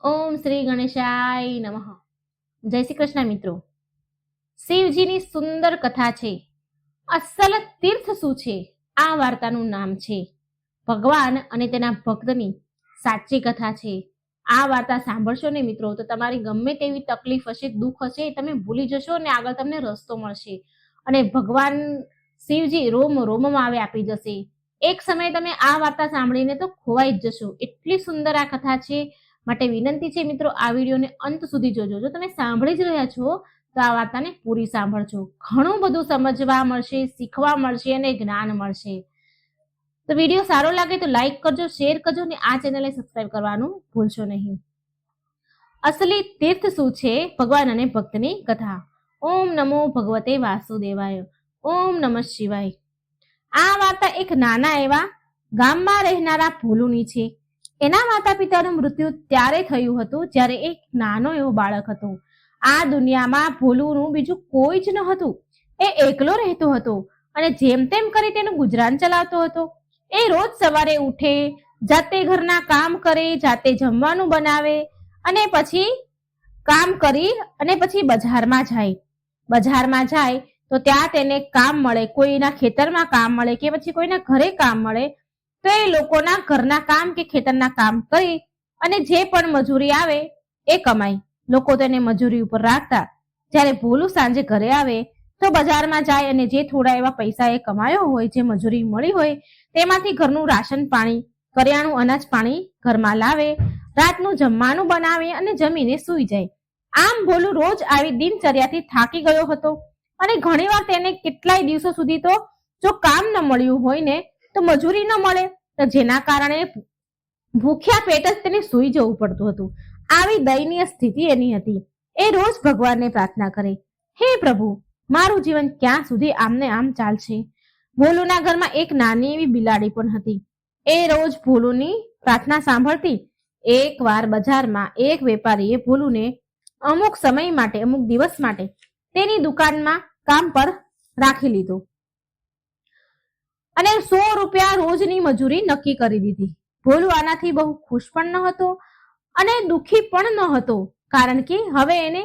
ઓમ શ્રી ગણેશાય નમઃ. જય શ્રી કૃષ્ણ મિત્રો. શિવજીની સુંદર કથા છે. અસલ તીર્થ શું છે? આ વાર્તાનું નામ છે ભગવાન અને તેના ભક્તની સાચી કથા છે. આ વાર્તા સાંભળશો ને મિત્રો તો તમારી ગમે તેવી તકલીફ હશે, દુઃખ હશે, એ તમે ભૂલી જશો અને આગળ તમને રસ્તો મળશે. અને ભગવાન શિવજી રોમ રોમમાં આવે આપી જશે. એક સમયે તમે આ વાર્તા સાંભળીને તો ખોવાઈ જ જશો. એટલી સુંદર આ કથા છે. માટે વિનંતી છે મિત્રો, આ વિડીયોને અંત સુધી જોજો. જો તમે સાંભળી જ રહ્યા છો તો આ વાર્તાને પૂરી સાંભળજો. ઘણું બધું સમજવા મળશે, શીખવા મળશે અને જ્ઞાન મળશે. તો વિડીયો સારો લાગે તો લાઈક કરજો, શેર કરજો અને આ ચેનલને સબસ્ક્રાઇબ કરવાનું ભૂલશો નહીં. અસલી તીર્થ શું છે? ભગવાન અને ભક્તની કથા. ઓમ નમો ભગવતે વાસુદેવાય. ઓમ નમઃ શિવાય. આ વાર્તા એક નાના એવા ગામમાં રહેનારા ભોલુની છે. એના માતા પિતાનું મૃત્યુ ત્યારે થયું હતું જ્યારે એક નાનો એવો બાળક હતો. આ દુનિયામાં ભોલુનું બીજું કોઈ જ ન હતું. એ એકલો રહેતો હતો અને જેમ તેમ કરી તેનું ગુજરાન ચલાવતો હતો. એ રોજ સવારે ઉઠે, જાતે ઘરના કામ કરે, જાતે જમવાનું બનાવે અને પછી કામ કરી અને પછી બજારમાં જાય તો ત્યાં તેને કામ મળે, કોઈના ખેતરમાં કામ મળે કે પછી કોઈના ઘરે કામ મળે તો એ લોકોના ઘરના કામ કે ખેતરના કામ કરી અને જે પણ મજૂરી આવે એ કમાય. લોકો તેને મજૂરી ઉપર રાખતા. જ્યારે ભોલું સાંજે ઘરે આવે તો બજારમાં જાય અને જે થોડા એવા પૈસા એ કમાયો હોય, જે મજૂરી મળી હોય તેમાંથી ઘરનું રાશન પાણી, કરિયાણું અનાજ પાણી ઘરમાં લાવે, રાતનું જમવાનું બનાવે અને જમીને સૂઈ જાય. આમ ભોલું રોજ આવી દિનચર્યાથી થાકી ગયો હતો અને ઘણીવાર તેને કેટલાય દિવસો સુધી તો જો કામ ન મળ્યું હોય ને તો મજૂરી ન મળે તો જેના કારણે ભૂખ્યા પેટ જ તેને સૂઈ જવું પડતું હતું. આવી દયનીય સ્થિતિ એની હતી. એ રોજ ભગવાનને પ્રાર્થના કરે, હે પ્રભુ, મારું જીવન ક્યાં સુધી આમને આમ ચાલશે? ભોલુના ઘરમાં એક નાની એવી બિલાડી પણ હતી. એ રોજ ભોલુની પ્રાર્થના સાંભળતી. એકવાર બજારમાં એક વેપારીએ ભોલુને અમુક સમય માટે, અમુક દિવસ માટે તેની દુકાનમાં કામ પર રાખી લીધો અને 100 રૂપિયા રોજની મજૂરી નક્કી કરી દીધી. ભોલુ આનાથી બહુ ખુશ પણ ન હતો અને દુઃખી પણ ન હતો, કારણ કે હવે એને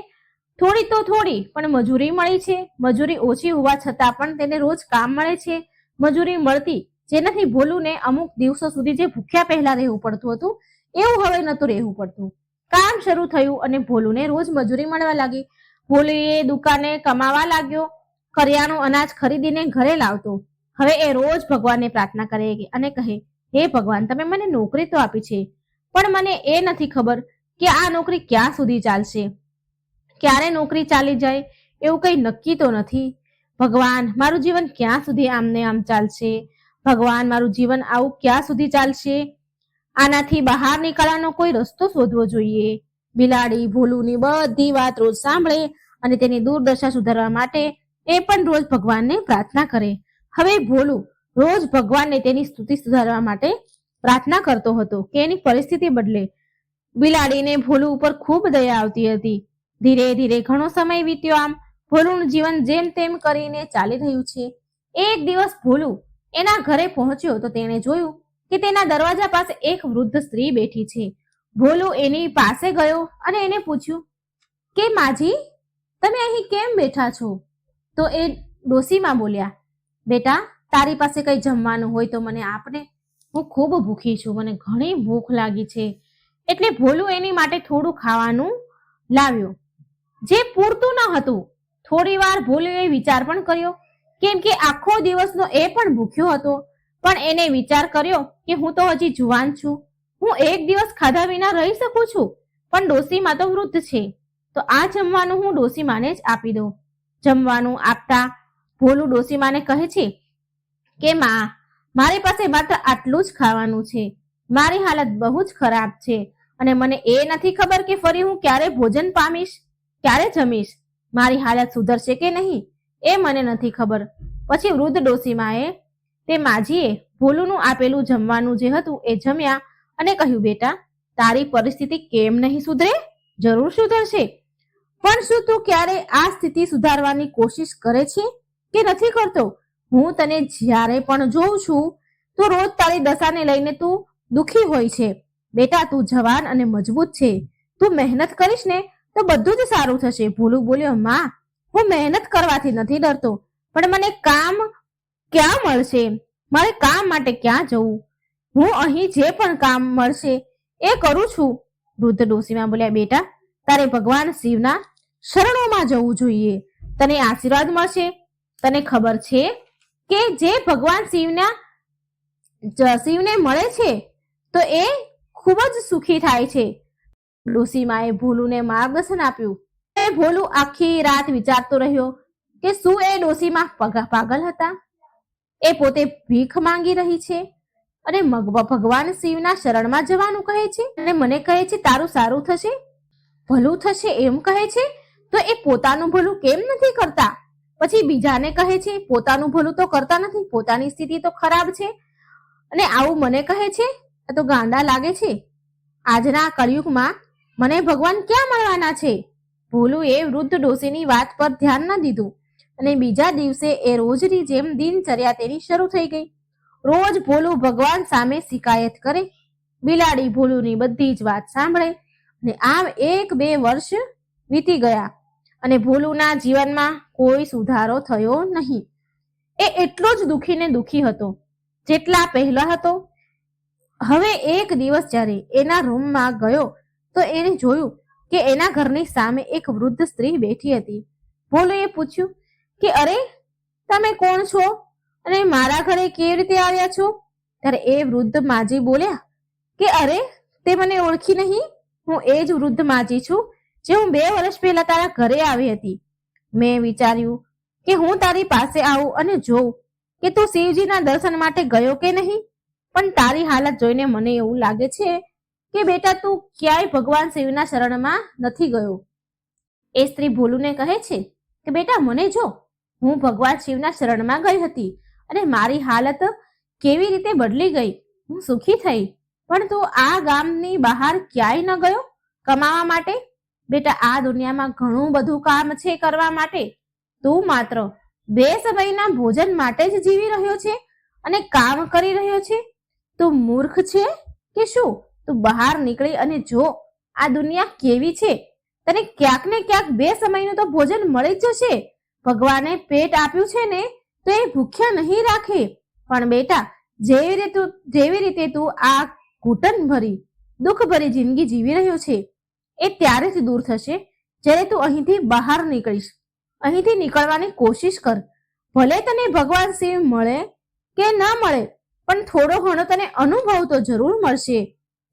થોડી પણ મજૂરી મળી છે. મજૂરી ઓછી હોવા છતાં પણ તેને રોજ કામ મળે છે, મજૂરી મળતી, જેનાથી ભોલુને અમુક દિવસો સુધી જે ભૂખ્યા પહેલા રહેવું પડતું હતું એવું હવે નહોતું રહેવું પડતું. કામ શરૂ થયું અને ભોલુને રોજ મજૂરી મળવા લાગી. ભોલુએ દુકાને કમાવા લાગ્યો, કરિયાણું અનાજ ખરીદીને ઘરે લાવતો. હવે એ રોજ ભગવાનને પ્રાર્થના કરે અને કહે, હે ભગવાન, તમે મને નોકરી તો આપી છે, પણ મને એ નથી ખબર કે આ નોકરી ક્યાં સુધી ચાલશે, ક્યારે નોકરી ચાલી જાય એવું કંઈ નક્કી તો નથી. ભગવાન, મારું જીવન ક્યાં સુધી આમને આમ ચાલશે? ભગવાન, મારું જીવન આવું ક્યાં સુધી ચાલશે? આનાથી બહાર નીકળવાનો કોઈ રસ્તો શોધવો જોઈએ. બિલાડી ભોલુની બધી વાત રોજ સાંભળે અને તેની દુર્દશા સુધારવા માટે એ પણ રોજ ભગવાનને પ્રાર્થના કરે. હવે ભોલું રોજ ભગવાનને તેની સ્થિતિ સુધારવા માટે પ્રાર્થના કરતો હતો કે એની પરિસ્થિતિ બદલે. બિલાડીને ભોલું ઉપર ખૂબ દયા આવતી હતી. ધીરે ધીરે ઘણો સમય વીત્યો. આમ ભોલુનું જીવન જેમ તેમ કરીને ચાલી રહ્યું છે. એક દિવસ ભોલું એના ઘરે પહોંચ્યો તો તેણે જોયું કે તેના દરવાજા પાસે એક વૃદ્ધ સ્ત્રી બેઠી છે. ભોલું એની પાસે ગયો અને એને પૂછ્યું કે માજી, તમે અહીં કેમ બેઠા છો? તો એ ડોશીમાં બોલ્યા, બેટા, તારી પાસે કંઈ જમવાનું હોય તો મને આપને, હું ખૂબ ભૂખી છું, મને ઘણી ભૂખ લાગી છે. એટલે ભોલું એની માટે થોડું ખાવાનું લાવ્યો, જે પૂરતું ન હતું. થોડી વાર ભોલુએ વિચાર પણ કર્યો, કેમ કે આખો દિવસનો એ પણ ભૂખ્યો હતો. પણ એને વિચાર કર્યો કે હું તો હજી જુવાન છું, હું એક દિવસ ખાધા વિના રહી શકું છું, પણ ડોશીમાં તો વૃદ્ધ છે, તો આ જમવાનું હું ડોશીમાને જ આપી દઉં. જમવાનું આપતા ભોલું ડોશીમાને કહે છે કે માં, મારી પાસે માત્ર આટલું જ ખાવાનું છે, મારી હાલત બહુ જ ખરાબ છે અને મને એ નથી ખબર કે ફરી હું ક્યારે ભોજન પામીશ, ક્યારે જમીશ, મારી હાલત સુધરશે કે નહીં એ મને નથી ખબર. પછી વૃદ્ધ ડોશીમાએ તે માજીએ ભોલુનું આપેલું જમવાનું જે હતું એ જમ્યા અને કહ્યું, બેટા, તારી પરિસ્થિતિ કેમ નહીં સુધરે? જરૂર સુધરશે, પણ શું તું ક્યારે આ સ્થિતિ સુધારવાની કોશિશ કરે છે કે નથી કરતો? હું તને જ્યારે પણ જોઉં છું તો રોજ તારી દશાને લઈને તું દુઃખી હોય છે. બેટા, તું જવાન અને મજબૂત છે, તું મહેનત કરીશ ને તો બધું જ સારું થશે. ભોલું બોલ્યો, માં, હું મહેનત કરવાથી નથી ડરતો, પણ મને કામ ક્યાં મળશે? મારે કામ માટે ક્યાં જવું? હું અહીં જે પણ કામ મળશે એ કરું છું. વૃદ્ધ ડોશીમાં બોલ્યા, બેટા, તારે ભગવાન શિવના શરણોમાં જવું જોઈએ, તને આશીર્વાદ મળશે. તને ખબર છે કે જે ભગવાન શિવને મળે છે તો એ ખૂબ જ સુખી થાય છે. ડોશીમાએ ભોલુને માર્ગદર્શન આપ્યું. ભોલું આખી રાત વિચારતો રહ્યો કે શું એ ડોશીમાં પાગલ હતા? એ પોતે ભીખ માંગી રહી છે અને ભગવાન શિવના શરણમાં જવાનું કહે છે અને મને કહે છે તારું સારું થશે, ભલું થશે એમ કહે છે. તો એ પોતાનું ભલું કેમ નથી કરતા? પછી બીજાને કહે છે પોતાનું ભલું તો કરતા નથી, પોતાની સ્થિતિ તો ખરાબ છે, અને આવું મને કહે છે. આ તો ગાંડા લાગે છે. આજના કળિયુગમાં મને ભગવાન ક્યાં મળવાના છે? ભોલું એ વૃદ્ધ ડોશીની વાત પર ધ્યાન ન દીધું અને બીજા દિવસે એ રોજની જેમ દિનચર્યા તેની શરૂ થઈ ગઈ. રોજ ભોલું ભગવાન સામે શિકાયત કરે, બિલાડી ભોલુની બધી જ વાત સાંભળે, અને આમ 1-2 વર્ષ વીતી ગયા અને ભોલુના જીવનમાં કોઈ સુધારો થયો નહીં. એ એટલો જ દુઃખી ને દુઃખી હતો જેટલા પહેલા હતો. હવે એક દિવસ જ્યારે એના રૂમમાં ગયો તો એને જોયું કે એના ઘરની સામે એક વૃદ્ધ સ્ત્રી બેઠી હતી. ભોલુએ પૂછ્યું કે અરે, તમે કોણ છો અને મારા ઘરે કેવી રીતે આવ્યા છો? ત્યારે એ વૃદ્ધ માજી બોલ્યા કે અરે, તે મને ઓળખી નહીં? હું એ જ વૃદ્ધ માજી છું જે હું 2 વર્ષ પહેલા તારા ઘરે આવી હતી. મેં વિચાર્યું કે હું તારી પાસે આવું અને જોઉં કે તું શિવજીના દર્શન માટે ગયો કે નહીં, પણ તારી હાલત જોઈને મને એવું લાગે છે કે બેટા તું ક્યાંય ભગવાન શિવના શરણમાં નથી ગયો. એ સ્ત્રી ભોલુને કહે છે કે બેટા મને જો, હું ભગવાન શિવના શરણમાં ગઈ હતી અને મારી હાલત કેવી રીતે બદલી ગઈ, હું સુખી થઈ. પણ તું આ ગામની બહાર ક્યાંય ન ગયો કમાવા માટે? બેટા, આ દુનિયામાં ઘણું બધું કામ છે કરવા માટે. તું માત્ર 2 સમયના ભોજન માટે જ જીવી રહ્યો છે અને કામ કરી રહ્યો છે. તું મૂર્ખ છે કે શું? તું બહાર નીકળી અને જો આ દુનિયા કેવી છે. તને ક્યાંક ને ક્યાંક 2 સમયનું તો ભોજન મળી જ જશે. ભગવાને પેટ આપ્યું છે ને તો એ ભૂખ્યા નહીં રાખે. પણ બેટા, જેવી રીતે તું આ ઘૂંટણ ભરી દુઃખ ભરી જિંદગી જીવી રહ્યો છે એ ત્યારે જ દૂર થશે જ્યારે તું અહીંથી બહાર નીકળીશ. અહીંથી નીકળવાની કોશિશ કર. ભલે તને ભગવાન શિવ મળે કે ન મળે, પણ થોડો ઘણો તને અનુભવ તો જરૂર મળશે.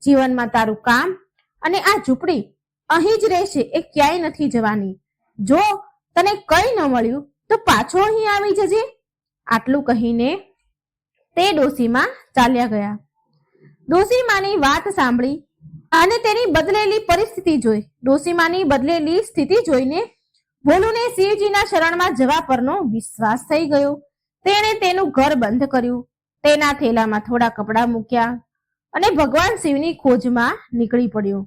જીવનમાં તારું કામ અને આ ઝૂંપડી અહીં જ રહેશે, એ ક્યાંય નથી જવાની. જો તને કંઈ ન મળ્યું તો પાછો અહીં આવી જજે. આટલું કહીને તે ડોશીમાં ચાલ્યા ગયા. ડોશીમાની વાત સાંભળી અને તેની બદલેલી પરિસ્થિતિ જોઈ, ડોશીમાની બદલેલી સ્થિતિ જોઈને ભોલુને શિવજીના શરણમાં જવા પરનો વિશ્વાસ થઈ ગયો. તેણે તેનું ઘર બંધ કર્યું, તેના થેલામાં થોડા કપડાં મૂક્યા અને ભગવાન શિવની ખોજમાં નીકળી પડ્યો.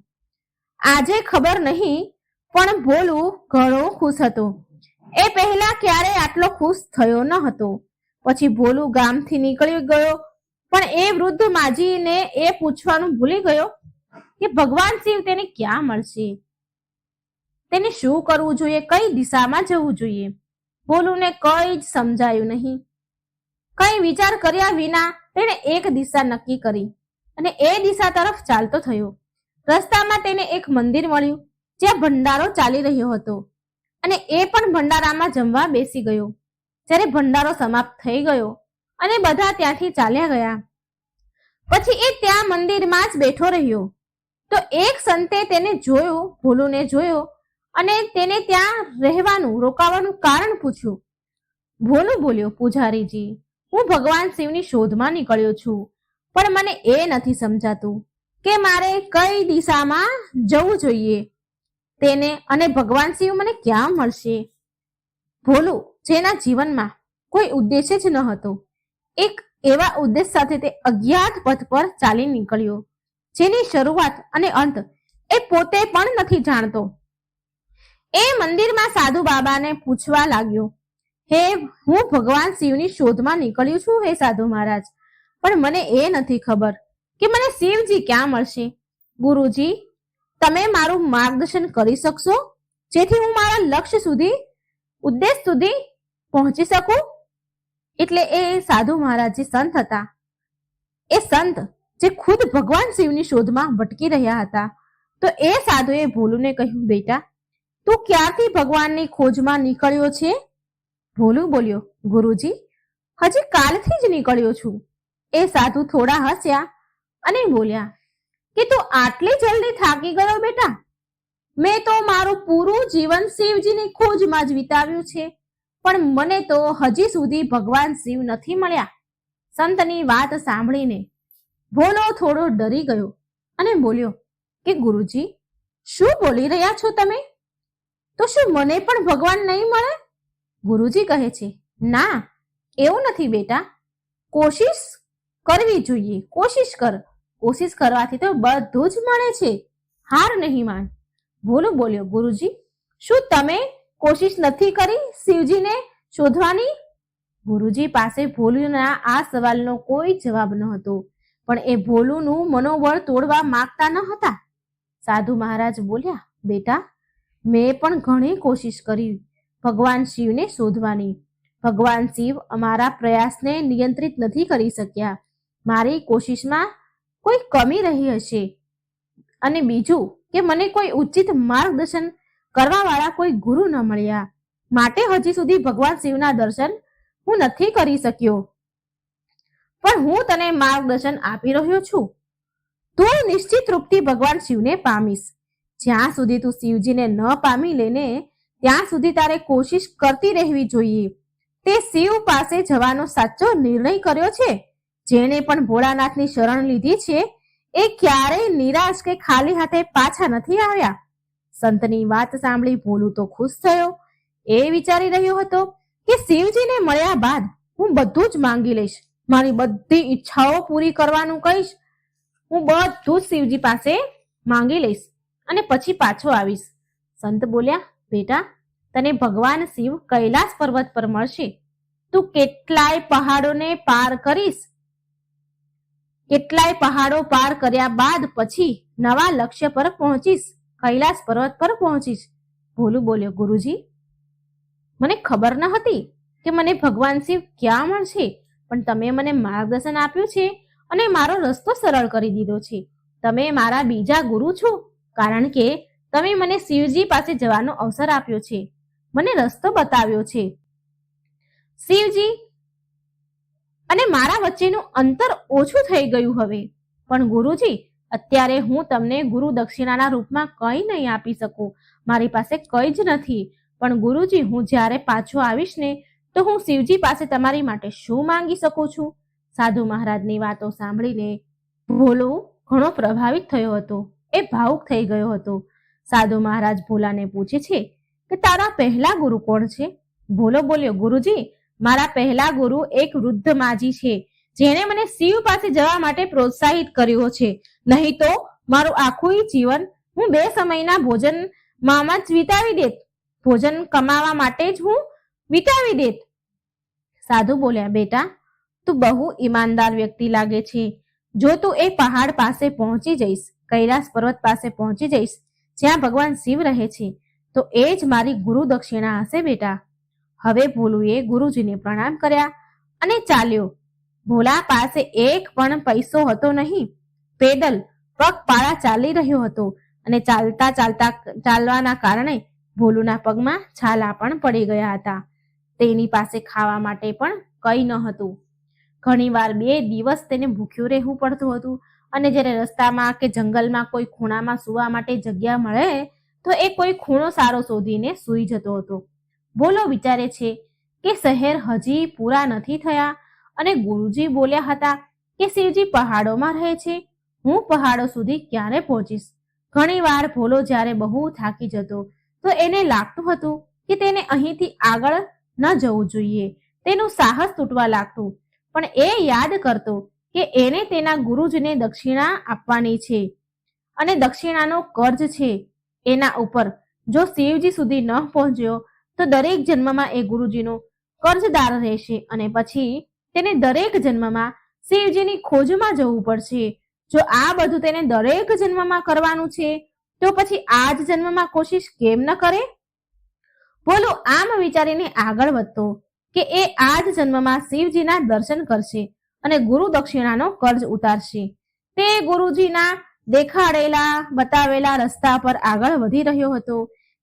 આજે ખબર નહીં, પણ ભોલું ઘણો ખુશ હતો. એ પહેલા ક્યારેય આટલો ખુશ થયો ન હતો. પછી ભોલું ગામથી નીકળી ગયો, પણ એ વૃદ્ધ માજીને એ પૂછવાનું ભૂલી ગયો કે ભગવાન શિવ તેને ક્યાં મળશે, તેને શું કરવું જોઈએ, કઈ દિશામાં જવું જોઈએ. ભોલુને કઈ જ સમજાયું નહીં. કઈ વિચાર કર્યા વિના તેણે એક દિશા નક્કી કરી અને એ દિશા તરફ ચાલતો થયો. રસ્તામાં તેને એક મંદિર મળ્યું જ્યાં ભંડારો ચાલી રહ્યો હતો અને એ પણ ભંડારામાં જમવા બેસી ગયો. જ્યારે ભંડારો સમાપ્ત થઈ ગયો અને બધા ત્યાંથી ચાલ્યા ગયા, પછી એ ત્યાં મંદિરમાં જ બેઠો રહ્યો. તો એક સંતે તેને જોયો, ભોલુને જોયો અને તેને ત્યાં રોકાવાનું કારણ પૂછ્યું. ભોલું બોલ્યો, પૂજારીજી, હું ભગવાન શિવની શોધમાં નીકળ્યો છું, પણ મને એ નથી સમજાતું કે મારે કઈ દિશામાં જવું જોઈએ તેને, અને ભગવાન શિવ મને ક્યાં મળશે. ભોલું, જેના જીવનમાં કોઈ ઉદ્દેશ્ય જ ન હતો, એક એવા ઉદ્દેશ સાથે તે અજ્ઞાત પથ પર ચાલી નીકળ્યો જેની શરૂઆત અને અંત એ પોતે પણ નથી જાણતો. એ મંદિરમાં સાધુ બાબાને પૂછવા લાગ્યો, હે, હું ભગવાન શિવની શોધમાં નીકળ્યો છું હે સાધુ મહારાજ, પણ મને એ નથી ખબર કે મને શિવજી ક્યાં મળશે. ગુરુજી, તમે મારું માર્ગદર્શન કરી શકશો, જેથી હું મારા લક્ષ્ય સુધી, ઉદ્દેશ સુધી પહોંચી શકું? એટલે એ સાધુ મહારાજ જે સંત હતા, એ સંત જે ખુદ ભગવાન શિવની શોધમાં ભટકી રહ્યા હતા, તો એ સાધુએ ભોલુને કહ્યું, બેટા તું ક્યારથી ભગવાનની ખોજમાં નીકળ્યો છે? ભોલુ બોલ્યો, ગુરુજી હજી કાલથી જ નીકળ્યો છું. એ સાધુ થોડા હસ્યા અને બોલ્યા કે તું આટલી જલ્દી થાકી ગયો બેટા? મેં તો મારું પૂરું જીવન શિવજીની ખોજમાં જ વિતાવ્યું છે, પણ મને તો હજી સુધી ભગવાન શિવ નથી મળ્યા. સંતની વાત સાંભળીને ભોલો થોડો ડરી ગયો અને બોલ્યો કે ગુરુજી શું બોલી રહ્યા છો તમે? તો શું મને પણ ભગવાન નહીં મળે? ગુરુજી કહે છે, ના એવું નથી બેટા, કોશિશ કરવી જોઈએ. કોશિશ કર, કોશિશ કરવાથી તો બધું જ મળે છે, હાર નહીં માન. ભોલુ બોલ્યો, ગુરુજી શું તમે કોશિશ નથી કરી શિવજીને શોધવાની? ગુરુજી પાસે ભોલુના આ સવાલનો કોઈ જવાબ ન હતો, પણ એ ભોલુનું મનોબળ તોડવા માંગતા ન હતા. સાધુ મહારાજ બોલ્યા, બેટા મેં પણ ઘણી કોશિશ કરી ભગવાન શિવને શોધવાની. ભગવાન શિવ અમારા પ્રયાસને નિયંત્રિત નથી કરી શક્યા. મારી કોશિશમાં કોઈ કમી રહી હશે, અને બીજું કે મને કોઈ ઉચિત માર્ગદર્શન કરવા વાળા કોઈ ગુરુ ન મળ્યા, માટે હજી સુધી ભગવાન શિવના દર્શન હું નથી કરી શક્યો. પણ હું તને માર્ગદર્શન આપી રહ્યો છું. તું નિશ્ચિત રૂપથી ભગવાન શિવને પામીશ. જ્યાં સુધી તું શિવજીને ન પામી લેને ત્યાં સુધી તારે કોશિશ કરતી રહેવી જોઈએ. તે શિવ પાસે જવાનો સાચો નિર્ણય કર્યો છે. જેણે પણ ભોળાનાથની શરણ લીધી છે એ ક્યારેય નિરાશ કે ખાલી હાથે પાછા નથી આવ્યા. સંતની વાત સાંભળી ભોલુ તો ખુશ થયો. એ વિચારી રહ્યો હતો કે શિવજીને મળ્યા બાદ હું બધું જ માંગી લઈશ, મારી બધી ઈચ્છાઓ પૂરી કરવાનું કહીશ. હું બધું જ શિવજી પાસે માંગી લઈશ અને પછી પાછો આવીશ. સંત બોલ્યા, બેટા તને ભગવાન શિવ કૈલાસ પર્વત પર મળશે. તું કેટલાય પહાડોને પાર કરીશ. કેટલાય પહાડો પાર કર્યા બાદ પછી નવા લક્ષ્ય પર પહોંચીશ, કૈલાસ પર્વત પર પહોંચીશ. ભોલુ બોલ્યો, ગુરુજી મને ખબર ન હતી કે મને ભગવાન શિવ ક્યાં મળશે, પણ તમે મને માર્ગદર્શન આપ્યું છે અને મારો રસ્તો સરળ કરી દીધો છે. તમે મારા બીજા ગુરુ છો, કારણ કે તમે મને શિવજી પાસે જવાનો અવસર આપ્યો છે, મને રસ્તો બતાવ્યો છે. શિવજી અને મારા વચ્ચેનું અંતર ઓછું થઈ ગયું હવે. પણ ગુરુજી અત્યારે હું તમને ગુરુ દક્ષિણાના રૂપમાં કંઈ નહીં આપી શકું, મારી પાસે કંઈ જ નથી. પણ ગુરુજી હું જ્યારે પાછો આવીશ ને તો હું શિવજી પાસે તમારી માટે શું માંગી શકું છું? સાધુ મહારાજની વાતો સાંભળીને ભોલો ઘણો પ્રભાવિત થયો હતો. એ ભાવુક થઈ ગયો હતો. સાધુ મહારાજ ભોલાને પૂછે છે કે તારા પહેલા ગુરુ કોણ છે? ભોલો બોલ્યો, ગુરુજી મારા પહેલા ગુરુ એક વૃદ્ધ માજી છે, જેણે મને શિવ પાસે જવા માટે પ્રોત્સાહિત કર્યો છે. નહીં તો મારું આખું જીવન હું 2 સમયના ભોજનમાં જ વિતાવી દેત, ભોજન કમાવા માટે જ હું વિતાવી દેત. સાધુ બોલ્યા, બેટા તું બહુ ઈમાનદાર વ્યક્તિ લાગે છે. જો તું એ પહાડ પાસે પહોંચી જઈશ, કૈલાસ પર્વત પાસે પહોંચી જઈશ, જ્યાં ભગવાન શિવ રહે છે, તો એ જ મારી ગુરુ દક્ષિણા હશે બેટા. હવે ભોલુએ ગુરુજીને પ્રણામ કર્યા અને ચાલ્યો. ભોલા પાસે એક પણ પૈસો હતો નહીં. પેદલ પગપાળા ચાલી રહ્યો હતો અને ચાલવાના કારણે ભોલુના પગમાં છાલા પણ પડી ગયા હતા. તેની પાસે ખાવા માટે પણ કંઈ ન હતું. ઘણીવાર 2 દિવસ તેને ભૂખ્યું રહેવું પડતું હતું, અને જ્યારે રસ્તામાં કે જંગલમાં કોઈ ખૂણામાં સૂવા માટે જગ્યા મળે તો એ કોઈ ખૂણો સારો શોધીને સૂઈ જતો હતો. ભોલો વિચારે છે કે શહેર હજી પૂરા નથી થયા અને ગુરુજી બોલ્યા હતા કે શિવજી પહાડોમાં રહે છે, હું પહાડો સુધી ક્યારે પહોંચીશ? ઘણીવાર ભોલો જ્યારે બહુ થાકી જતો તો એને લાગતું હતું કે તેને અહીંથી આગળ ન જવું જોઈએ. તેનું સાહસ તૂટવા લાગતું. પણ એ યાદ કરતો કે એને તેના ગુરુજીને દક્ષિણા આપવાની છે અને દક્ષિણાનો કર્જ છે એના ઉપર. જો શિવજી સુધી ન પહોંચ્યો તો દરેક જન્મમાં એ ગુરુજીનો કર્જદાર રહેશે અને પછી તેને દરેક જન્મમાં શિવજીની ખોજમાં જવું પડશે. જો આ બધું તેને દરેક જન્મમાં કરવાનું છે તો પછી આ જ જન્મમાં કોશિશ કેમ ન કરે? ભોલું આમ વિચારીને આગળ વધતો કે એ આ જ જન્મમાં શિવજીના દર્શન કરશે અને ગુરુ દક્ષિણાનો કર્જ ઉતારશે. તે ગુરુજીના દેખાડેલા બતાવેલા રસ્તા પર આગળ વધી રહ્યો હતો.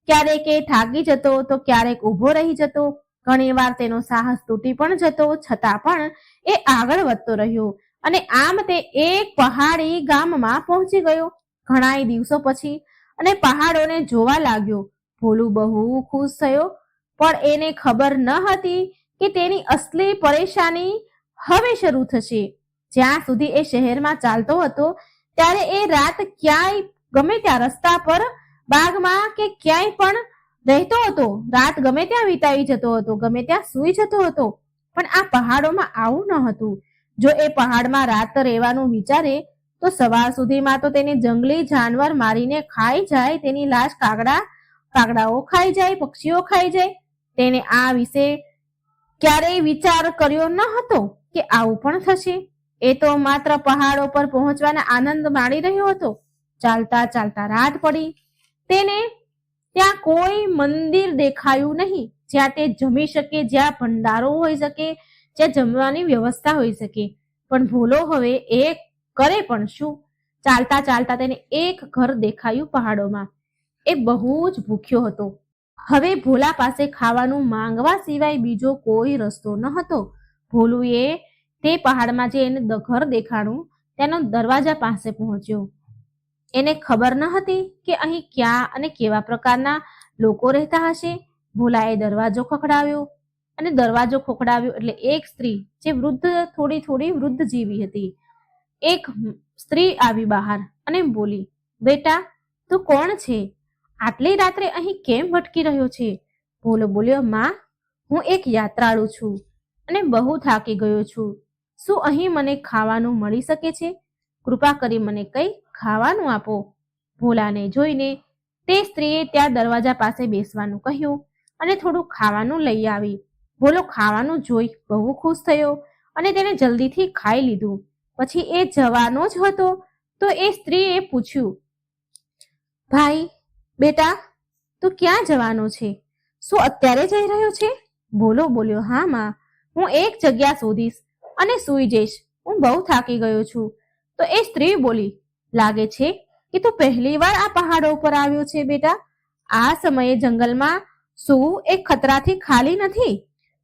ક્યારેક એ થાકી જતો તો ક્યારેક ઊભો રહી જતો. ઘણીવાર તેનો સાહસ તૂટી પણ જતો, છતાં પણ એ આગળ વધતો રહ્યો અને આમ તે એક પહાડી ગામમાં પહોંચી ગયો ઘણાય દિવસો પછી અને પહાડોને જોવા લાગ્યો. ભોલું બહુ ખુશ થયો, પણ એને ખબર ન હતી કે તેની અસલી પરેશાની હવે શરૂ થશે. જ્યાં સુધી એ શહેરમાં ચાલતો હતો ત્યારે એ રાત ક્યાંય ગમે ત્યાં રસ્તા પર, બાગમાં કે ક્યાંય પણ રહેતો હતો. રાત ગમે ત્યાં વિતાવી જતો હતો, ગમે ત્યાં સૂઈ જતો હતો. પણ આ પહાડોમાં આવું ન હતું. જો એ પહાડમાં રાત રહેવાનું વિચારે તો સવાર સુધીમાં તો તેને જંગલી જાનવર મારીને ખાઈ જાય. તેની લાશ કાગડાઓ ખાઈ જાય, પક્ષીઓ ખાઈ જાય. તેને આ વિશે ક્યારેય વિચાર કર્યો ન હતો કે આવું પણ થશે. એ તો માત્ર પહાડો પર પહોંચવાના આનંદ માણી રહ્યો હતો. ચાલતા ચાલતા રાત પડી. તેને ત્યાં કોઈ મંદિર દેખાયું નહીં જ્યાં તે જમી શકે, જ્યાં ભંડારો હોઈ શકે, જ્યાં જમવાની વ્યવસ્થા હોઈ શકે. પણ ભોલો હવે એ કરે પણ શું? ચાલતા ચાલતા તેને એક ઘર દેખાયું પહાડોમાં. એ બહુ જ ભૂખ્યો હતો. હવે ભોલા પાસે ખાવાનું માંગવા સિવાય બીજો કોઈ રસ્તો ન હતો. ભોલુએ તે પહાડમાં જે એને ઘર દેખાણું તેનો દરવાજા પાસે પહોંચ્યો. એને ખબર ન હતી કે અહીં ક્યાં અને કેવા પ્રકારના લોકો રહેતા હશે. ભોલાએ દરવાજો ખખડાવ્યો અને દરવાજો ખખડાવ્યો એટલે એક સ્ત્રી, જે થોડી વૃદ્ધ જેવી હતી, એક સ્ત્રી આવી બહાર અને બોલી, બેટા, તું કોણ છે? આટલી રાત્રે અહીં કેમ ભટકી રહ્યો છે? ભોલો બોલ્યો, માં, હું એક યાત્રાળુ છું અને બહુ થાકી ગયો છું. શું અહીં મને ખાવાનું મળી શકે છે? કૃપા કરી મને કંઈ ખાવાનું આપો. ભોલાને જોઈને તે સ્ત્રીએ ત્યાં દરવાજા પાસે બેસવાનું કહ્યું અને થોડું ખાવાનું લઈ આવી. ભોલો ખાવાનું જોઈ બહુ ખુશ થયો અને તેને જલ્દીથી ખાઈ લીધું. પછી એ જવાનો જ હતો તો એ સ્ત્રીએ પૂછ્યું, ભાઈ, બેટા, તું ક્યાં જવાનો છે? શું અત્યારે જઈ રહ્યો છે? ભોલો બોલ્યો, હા માં, હું એક જગ્યા શોધીશ અને સૂઈ જઈશ. હું બહુ થાકી ગયો છું. તો એ સ્ત્રી બોલી, લાગે છે કે તું પહેલી વાર આ પહાડો ઉપર આવ્યો છે બેટા. આ સમયે જંગલમાં સૂવું એ ખતરાથી ખાલી નથી.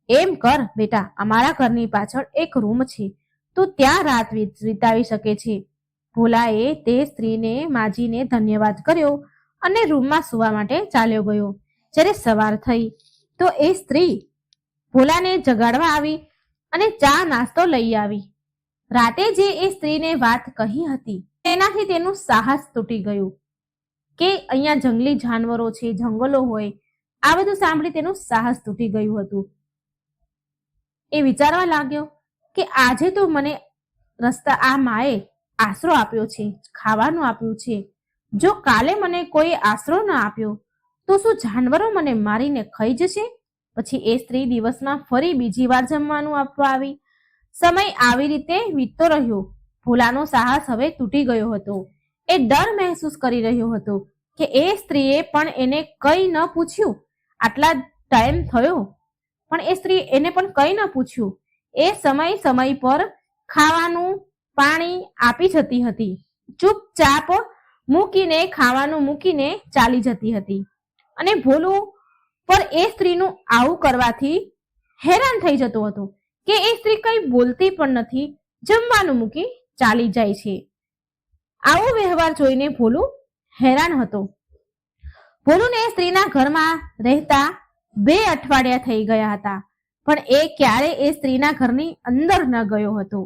એમ કર બેટા, અમારા ઘરની પાછળ એક રૂમ છે, તું ત્યાં રાત વિતાવી શકે છે. ભોલાએ તે સ્ત્રીને માજીને ધન્યવાદ કર્યો અને રૂમમાં સૂવા માટે ચાલ્યો ગયો. જ્યારે સવાર થઈ તો એ સ્ત્રી ભોલાને જગાડવા આવી અને ચા નાસ્તો લઈ આવી. રાતે જે એ સ્ત્રીને વાત કહી હતી તેનાથી તેનું સાહસ તૂટી ગયું કે અહીંયા જંગલી જાનવરો છે, જંગલો હોય, આ બધું સાંભળી તેનું સાહસ તૂટી ગયું હતું. એ વિચારવા લાગ્યો કે આજે તો મને આ માએ આશરો આપ્યો છે, ખાવાનું આપ્યું છે. જો કાલે મને કોઈ આશરો ન આપ્યો તો શું જાનવરો મને મારીને ખાઈ જશે? પછી એ સ્ત્રી દિવસમાં ફરી બીજી વાર જમવાનું આપવા આવી. સમય આવી રીતે વીતતો રહ્યો. ભોલાનો સાહસ હવે તૂટી ગયો હતો. એ ડર મહેસૂસ કરી રહ્યો હતો કે એ સ્ત્રીએ પણ એને કંઈ ન પૂછ્યું. આટલા ટાઈમ થયો પણ એ સ્ત્રી એને પણ કંઈ ન પૂછ્યું. એ સમય પર ખાવાનું પાણી આપી જતી હતી. ચૂપચાપ ખાવાનું મૂકીને ચાલી જતી હતી. અને ભોલું પર એ સ્ત્રીનું આવું કરવાથી હેરાન થઈ જતો હતો કે એ સ્ત્રી કંઈ બોલતી પણ નથી, જમવાનું મૂકી ચાલી જાય છે. આવો વ્યવહાર જોઈને ભોલું હેરાન હતો. ભોલુને એ સ્ત્રીના ઘરમાં રહેતા 2 અઠવાડિયા થઈ ગયા હતા, પણ એ ક્યારે એ સ્ત્રીના ઘરની અંદર ન ગયો હતો.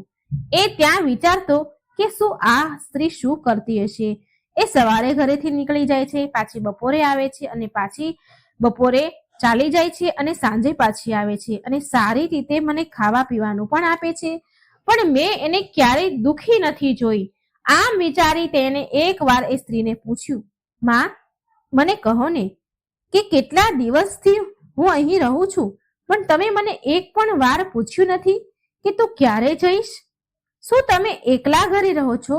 એ ત્યાં વિચારતો કે શું આ સ્ત્રી શું કરતી હશે? એ સવારે ઘરેથી નીકળી જાય છે, પાછી બપોરે આવે છે અને પાછી બપોરે ચાલી જાય છે અને સાંજે પાછી આવે છે અને સારી રીતે મને ખાવા પીવાનું પણ આપે છે, પણ મેં એને ક્યારેય દુખી નથી જોઈ. આમ વિચારી તેને એકવાર એ સ્ત્રીને પૂછ્યું, માં, મને કહો ને કે કેટલા દિવસથી હું અહીં રહું છું, પણ તમે મને એક પણ વાર પૂછ્યું નથી કે તું ક્યારે જઈશ? શું તમે એકલા ઘરે રહો છો?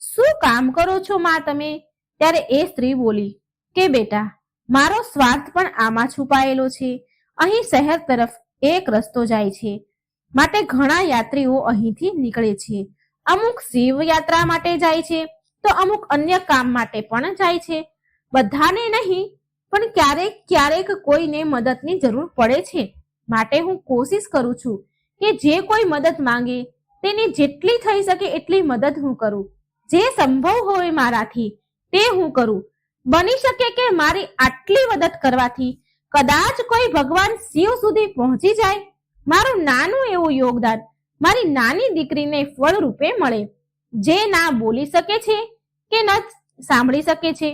શું કામ કરો છો માં તમે? ત્યારે એ સ્ત્રી બોલી કે બેટા, મારો સ્વાર્થ પણ આમાં છુપાયેલો છે. અહીં શહેર તરફ એક રસ્તો જાય છે, માટે ઘણા યાત્રીઓ અહીંથી નીકળે છે. અમુક શિવ યાત્રા માટે જાય છે તો અમુક અન્ય કામ માટે પણ જાય છે. બધાને નહીં, પણ ક્યારેક ક્યારેક કોઈને મદદની જરૂર પડે છે. માટે હું કોશિશ કરું છું કે જે કોઈ મદદ માંગે તેને જેટલી થઈ શકે એટલી મદદ હું કરું. જે સંભવ હોય મારાથી તે હું કરું. બની શકે કે મારી આટલી મદદ કરવાથી કદાચ કોઈ ભગવાન શિવ સુધી પહોંચી જાય. મારું નાનું એવું યોગદાન મારી નાની દીકરીને ફળ રૂપે મળે, જે ના બોલી શકે છે કે ન સાંભળી શકે છે.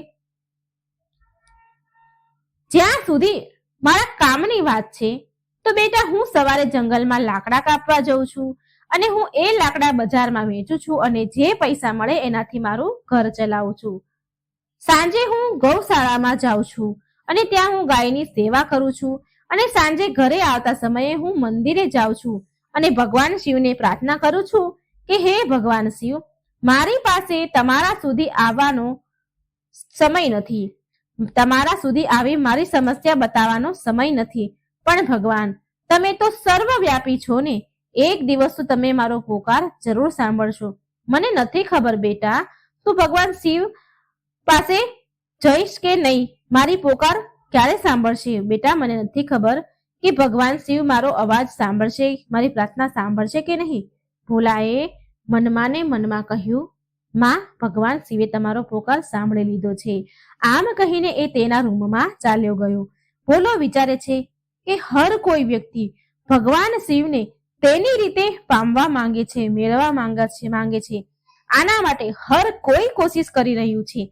જ્યાં સુધી મારા કામની વાત છે તો બેટા, હું સવારે જંગલમાં લાકડા કાપવા જઉં છું અને હું એ લાકડા બજારમાં વેચું છું અને જે પૈસા મળે એનાથી મારું ઘર ચલાવું છું. સાંજે હું ગૌશાળામાં જાઉં છું અને ત્યાં હું ગાયની સેવા કરું છું. અને સાંજે ઘરે આવતા સમયે હું મંદિરે જાઉં છું અને ભગવાન શિવને પ્રાર્થના કરું છું કે હે ભગવાન શિવ, મારી પાસે તમારા સુધી આવવાનો સમય નથી, તમારા સુધી આવી મારી સમસ્યા બતાવવાનો સમય નથી, પણ ભગવાન તમે તો સર્વવ્યાપી છો ને, એક દિવસ તો તમે મારો પોકાર જરૂર સાંભળશો. મને નથી ખબર બેટા, તું ભગવાન શિવ પાસે જઈશ કે નહીં, મારી પોકાર ક્યારે સાંભળશે. બેટા, મને નથી ખબર કે ભગવાન શિવ મારો અવાજ સાંભળશે, મારી પ્રાર્થના સાંભળશે કે નહીં. ભોલાએ મનમાં ને મનમાં કહ્યું, માં, ભગવાન શિવે તમારો પોકાર સાંભળી લીધો છે. આમ કહીને એ તેના રૂમમાં ચાલ્યો ગયો. ભોલો વિચારે છે કે હર કોઈ વ્યક્તિ ભગવાન શિવને તેની રીતે પામવા માંગે છે, મેળવવા માંગે છે. આના માટે હર કોઈ કોશિશ કરી રહ્યું છે.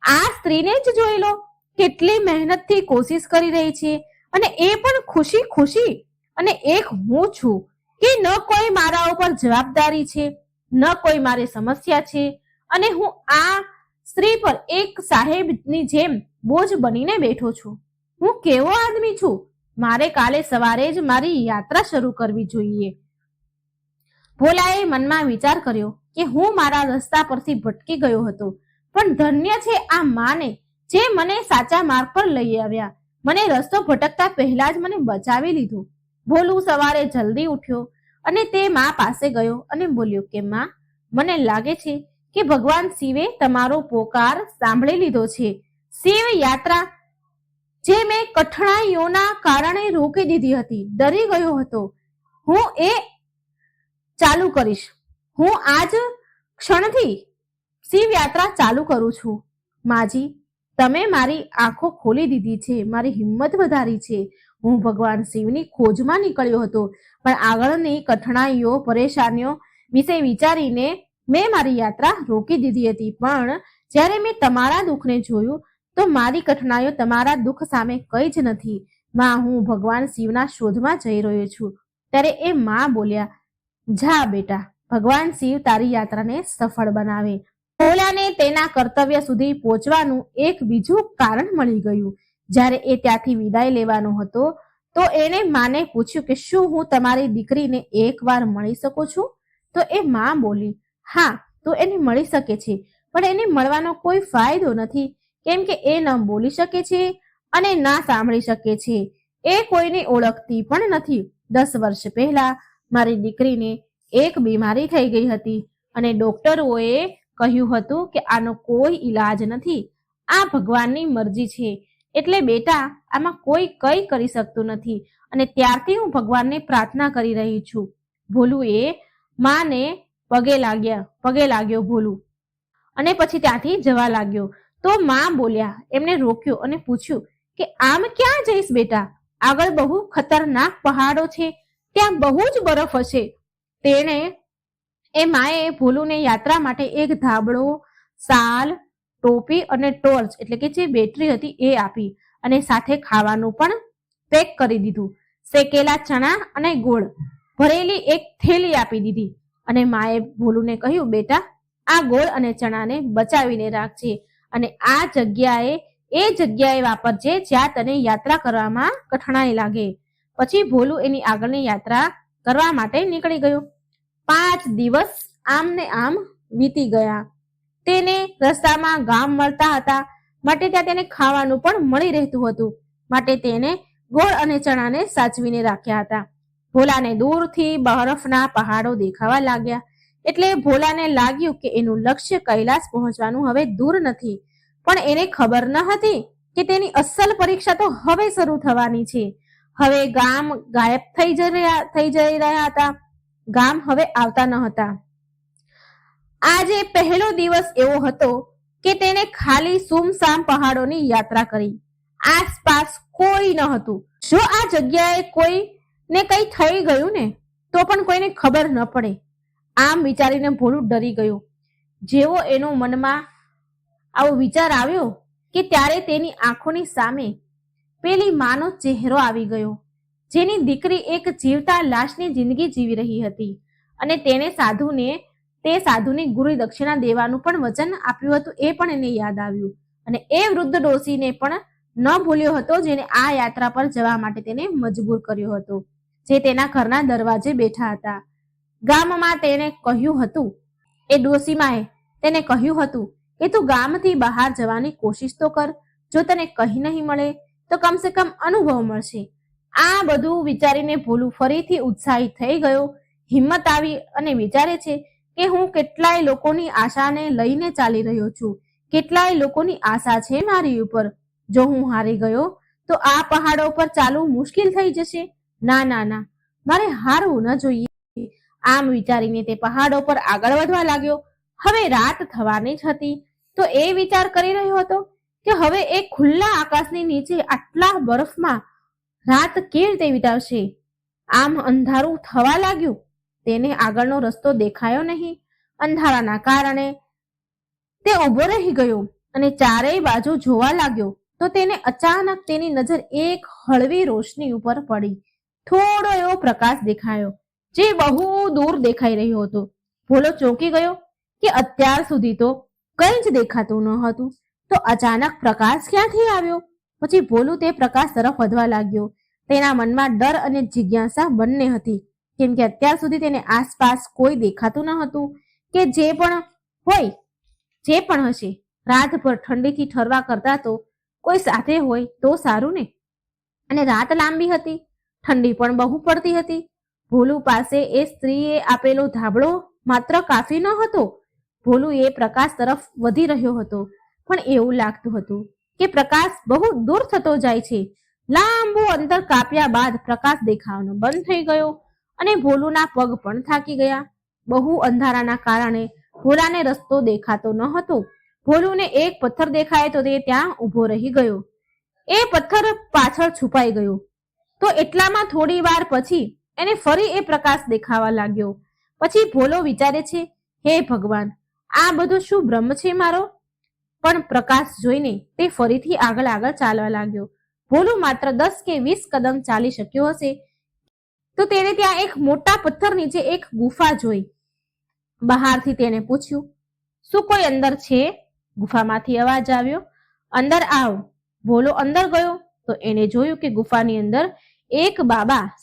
આ સ્ત્રીને જ જોઈ લો, કેટલી મહેનતથી કોશિશ કરી રહી છે, અને એ પણ ખુશી ખુશી. અને એક હું છું કે ન કોઈ મારા ઉપર જવાબદારી છે, ન કોઈ મારી સમસ્યા છે, અને હું આ સ્ત્રી પર એક સાહેબની જેમ બોજ બનીને બેઠો છું. હું કેવો આદમી છું? મારે કાલે સવારે જ મારી યાત્રા શરૂ કરવી જોઈએ. ભોલાએ મનમાં વિચાર કર્યો કે હું મારા રસ્તા પરથી ભટકી ગયો હતો, પણ ધન્ય છે આ માને જે મને સાચા માર્ગ પર લઈ આવ્યા. મને રસ્તો ભટકતા પહેલા જ મને બચાવી લીધું. ભોલું સવારે જલ્દી ઉઠ્યો અને તે મા પાસે ગયો અને બોલ્યો કે માં, મને લાગે છે કે ભગવાન શિવે તમારો પોકાર સાંભળી લીધો છે. શિવ યાત્રા જે મેં કઠણાઈઓના કારણે રોકી દીધી હતી, ડરી ગયો હતો, હું એ ચાલુ કરીશ. હું આજ ક્ષણથી શિવ યાત્રા ચાલુ કરું છું. માજી, તમે મારી આંખો ખોલી દીધી છે, મારી હિંમત વધારી છે. હું ભગવાન શિવની ખોજમાં નીકળ્યો હતો, પણ આગળની કઠણાઈઓ, પરેશાનીઓ વિશે વિચારીને મેં મારી યાત્રા રોકી દીધી હતી. પણ જ્યારે મેં તમારા દુઃખને જોયું તો મારી કઠણાઈઓ તમારા દુઃખ સામે કંઈ જ નથી. માં, હું ભગવાન શિવના શોધમાં જઈ રહ્યો છું. ત્યારે એ માં બોલ્યા, જા બેટા, ભગવાન શિવ તારી યાત્રાને સફળ બનાવે. ભોલાને તેના કર્તવ્ય સુધી પહોંચવાનું એક બીજું કારણ મળી ગયું. જ્યારે એ ત્યાંથી વિદાય લેવાનો હતો તો એણે માને પૂછ્યું કે શું હું તમારી દીકરીને એકવાર મળી શકું છું? તો એ માં બોલી, હા, તો એને મળી શકે છે, પણ એને મળવાનો કોઈ ફાયદો નથી, કેમ કે એ ન બોલી શકે છે અને ના સાંભળી શકે છે. એ કોઈને ઓળખતી પણ નથી. 10 વર્ષ પહેલા મારી દીકરીને એક બીમારી થઈ ગઈ હતી અને ડોક્ટરોએ કહ્યું હતું કે આનો કોઈ ઈલાજ નથી. આ ભગવાનની મરજી છે, એટલે બેટા આમાં કોઈ કંઈ કરી શકતું નથી, અને ત્યારથી હું ભગવાનને પ્રાર્થના કરી રહી છું. ભોલું એ માને પગે લાગ્યો ભોલું, અને પછી ત્યાંથી જવા લાગ્યો. તો માં બોલ્યા, એમને રોક્યો અને પૂછ્યું કે આમ ક્યાં જઈશ બેટા? આગળ બહુ ખતરનાક પહાડો છે, ત્યાં બહુ જ બરફ હશે. તેણે એ માએ ભોલુને યાત્રા માટે એક ધાબળો, શાલ, ટોપી અને ટોર્ચ એટલે કે જે બેટરી હતી એ આપી, અને સાથે ખાવાનું પણ પેક કરી દીધું. શેકેલા ચણા અને ગોળ ભરેલી એક થેલી આપી દીધી, અને માએ ભોલુને કહ્યું, બેટા, આ ગોળ અને ચણાને બચાવીને રાખજે, અને આ જગ્યાએ વાપરજે જ્યાં તને યાત્રા કરવામાં કઠણાઈ લાગે. પછી ભોલું એની આગળની યાત્રા કરવા માટે નીકળી ગયો. 5 દિવસ આમ ને આમ વીતી ગયા. તેને રસ્તામાં ગામ મળતા હતા, માટે ત્યાં તેને ખાવાનું પણ મળી રહેતું હતું. માટે તેને ગોળ અને ચણાને સાચવીને રાખ્યા હતા. ભોલાને દૂરથી બરફના પહાડો દેખાવા લાગ્યા, એટલે ભોલાને લાગ્યું કે એનું લક્ષ્ય કૈલાસ પહોંચવાનું હવે દૂર નથી. પણ એને ખબર ન હતી કે તેની અસલ પરીક્ષા તો હવે શરૂ થવાની છે. હવે ગામ ગાયબ થઈ જઈ રહ્યા હતા. ગામ હવે આવતા ન હતા. આજે પહેલો દિવસ એવો હતો કે તેને ખાલી સુમસામ પહાડોની યાત્રા કરી. આસપાસ કોઈ ન હતું. જો આ જગ્યાએ કોઈને કઈ થઈ ગયું ને તો પણ કોઈને ખબર ન પડે. આમ વિચારીને ભોલું ડરી ગયું. જેવો એનો મનમાં આવો વિચાર આવ્યો કે ત્યારે તેની આંખોની સામે પેલી માનો ચહેરો આવી ગયો, જેની દીકરી એક જીવતા લાશની જિંદગી જીવી રહી હતી અને તેને સાધુની ગુરુ દક્ષિણા દેવાનું પણ વચન આપ્યું હતું. એ પણ એને યાદ આવ્યું અને એ વૃદ્ધ ડોશીને પણ ન ભૂલ્યો હતો, જેને આ યાત્રા પર જવા માટે તેને મજબૂર કર્યો હતો, જે તેના ઘરના દરવાજે બેઠા હતા. ગામમાં તેને કહ્યું હતું, એ ડોશીમાએ તેને કહ્યું હતું કે તું ગામથી બહાર જવાની કોશિશ તો કર. જો તને કહી નહીં મળે તો કમસે કમ અનુભવ મળશે. આ બધું વિચારીને ભોલું ફરીથી ઉત્સાહિત થઈ ગયો. હિંમત આવી અને વિચારે છે કે હું કેટલાય લોકોની આશાને લઈને ચાલી રહ્યો છું. કેટલાય લોકોની આશા છે મારી ઉપર. જો હું હારી ગયો તો આ પહાડો પર ચાલવું મુશ્કેલ થઈ જશે. ના ના ના, મારે હારવું ન જોઈએ. આમ વિચારીને તે પહાડો પર આગળ વધવા લાગ્યો. હવે રાત થવાની જ હતી તો એ વિચાર કરી રહ્યો હતો કે હવે એ ખુલ્લા આકાશની નીચે આટલા બરફમાં રાત કેવી રીતે વિતાવશે. આમ અંધારું થવા લાગ્યું. તેને આગળનો રસ્તો દેખાયો નહીં. અંધારાના કારણે તે ઊભો રહી ગયો અને ચારેય બાજુ જોવા લાગ્યો તો તેને અચાનક તેની નજર એક હળવી રોશની ઉપર પડી. થોડો એવો પ્રકાશ દેખાયો જે બહુ દૂર દેખાઈ રહ્યો હતો. ભોલો ચોંકી ગયો કે અત્યાર સુધી તો કંઈ જ દેખાતું ન હતું, તો અચાનક પ્રકાશ ક્યાંથી આવ્યો. પછી ભોલું તે પ્રકાશ તરફ વધવા લાગ્યો. તેના મનમાં ડર અને જિજ્ઞાસા બંને હતી, કેમ કે અત્યાર સુધી તેને આસપાસ કોઈ દેખાતું ન હતું કે જે પણ હશે રાતભર ઠંડીથી ઠરવા કરતા તો કોઈ સાથે હોય તો સારું ને. અને રાત લાંબી હતી, ઠંડી પણ બહુ પડતી હતી. ભોલું પાસે એ સ્ત્રીએ આપેલો ધાબળો માત્ર કાફી ન હતો. ભોલું એ પ્રકાશ તરફ વધી રહ્યો હતો, પણ એવું લાગતું હતું કે પ્રકાશ બહુ દૂર થતો જાય છે. લાંબુ અંતર કાપ્યા બાદ પ્રકાશ દેખાવાનો બંધ થઈ ગયો અને ભોલુના પગ પણ થાકી ગયા. બહુ અંધારાના કારણે ભોલાને રસ્તો દેખાતો ન હતો. ભોલુને એક પથ્થર દેખાય તો તે ત્યાં ઊભો રહી ગયો. એ પથ્થર પાછળ છુપાઈ ગયો તો એટલામાં થોડી વાર પછી એને ફરી એ પ્રકાશ દેખાવા લાગ્યો. પછી ભોલો વિચારે છે, હે ભગવાન, આ બધું શું ભ્રમ છે મારો? પણ પ્રકાશ જોઈને તે ફરીથી આગળ ચાલવા લાગ્યો. ભોલું માત્ર 10 કે 20 કદમ ચાલી શક્યો હશે તો તેને ત્યાં એક મોટા પથ્થર નીચે એક ગુફા જોઈ. બહારથી તેને પૂછ્યું, શું કોઈ અંદર છે? ગુફામાંથી અવાજ આવ્યો, અંદર આવ. ભોલો અંદર ગયો તો એને જોયું કે ગુફાની અંદર એક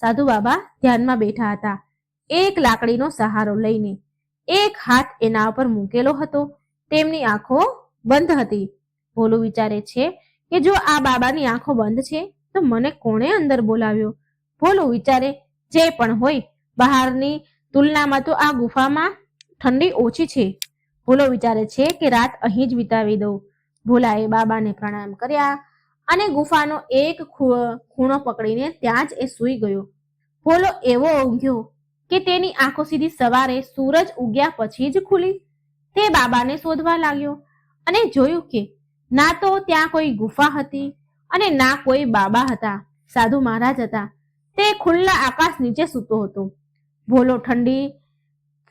સાધુ બાબા ધ્યાનમાં બેઠા હતા, એક લાકડીનો સહારો લઈને. એક હાથ એના ઉપર મૂકેલો હતો. તેમની આંખો બંધ હતી. ભોલું વિચારે છે કે જો આ બાબાની આંખો બંધ છે તો મને કોણે અંદર બોલાવ્યો? ભોલું વિચારે, જે પણ હોય, બહારની તુલનામાં તો આ ગુફામાં ઠંડી ઓછી છે. ભોલો વિચારે છે કે રાત અહીં જ વિતાવી દઉં. ભોલાએ બાબાને પ્રણામ કર્યા અને ગુફાનો એક ખૂણો પકડીને ત્યાં જ એ સૂઈ ગયો. ભોલો એવો ઊંઘ્યો કે તેની આંખો સીધી સવારે સૂરજ ઉગ્યા પછી જ ખુલી. તે બાબાને શોધવા લાગ્યો અને જોયું કે ના તો ત્યાં કોઈ ગુફા હતી અને ના કોઈ બાબા હતા. સાધુ મહારાજ હતા. તે ખુલ્લા આકાશ નીચે સૂતો હતો.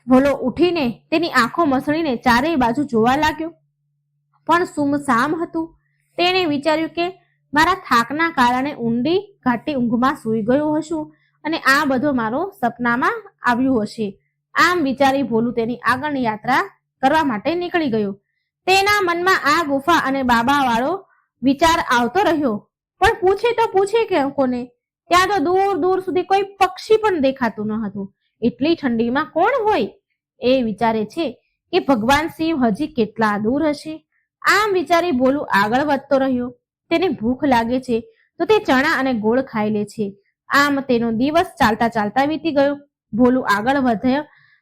ભોલો ઉઠીને તેની આંખો મસળીને ચારેય બાજુ જોવા લાગ્યો, પણ સુમસામ હતું. તેણે વિચાર્યું કે મારા થાકના કારણે ઊંડી ઘાટી ઊંઘમાં સૂઈ ગયો હશું અને આ બધો મારો સપનામાં આવ્યું હશે. આમ વિચારી ભોલું તેની આગળની યાત્રા કરવા માટે નીકળી ગયો. તેના મનમાં આ ગુફા અને બાબા વાળો વિચાર આવતો રહ્યો, પણ પૂછે કે કોને? ત્યાં તો દૂર દૂર સુધી કોઈ પક્ષી પણ દેખાતું ન હતું. એટલી ઠંડીમાં કોણ હોય? એ વિચારે છે કે ભગવાન શિવ હજી કેટલા દૂર હશે. આમ વિચારી ભોલું આગળ વધતો રહ્યો. તેને ભૂખ લાગે છે તો તે ચણા અને ગોળ ખાઈ લે છે. આમ તેનો દિવસ ચાલતા ચાલતા વીતી ગયો. ભોલું આગળ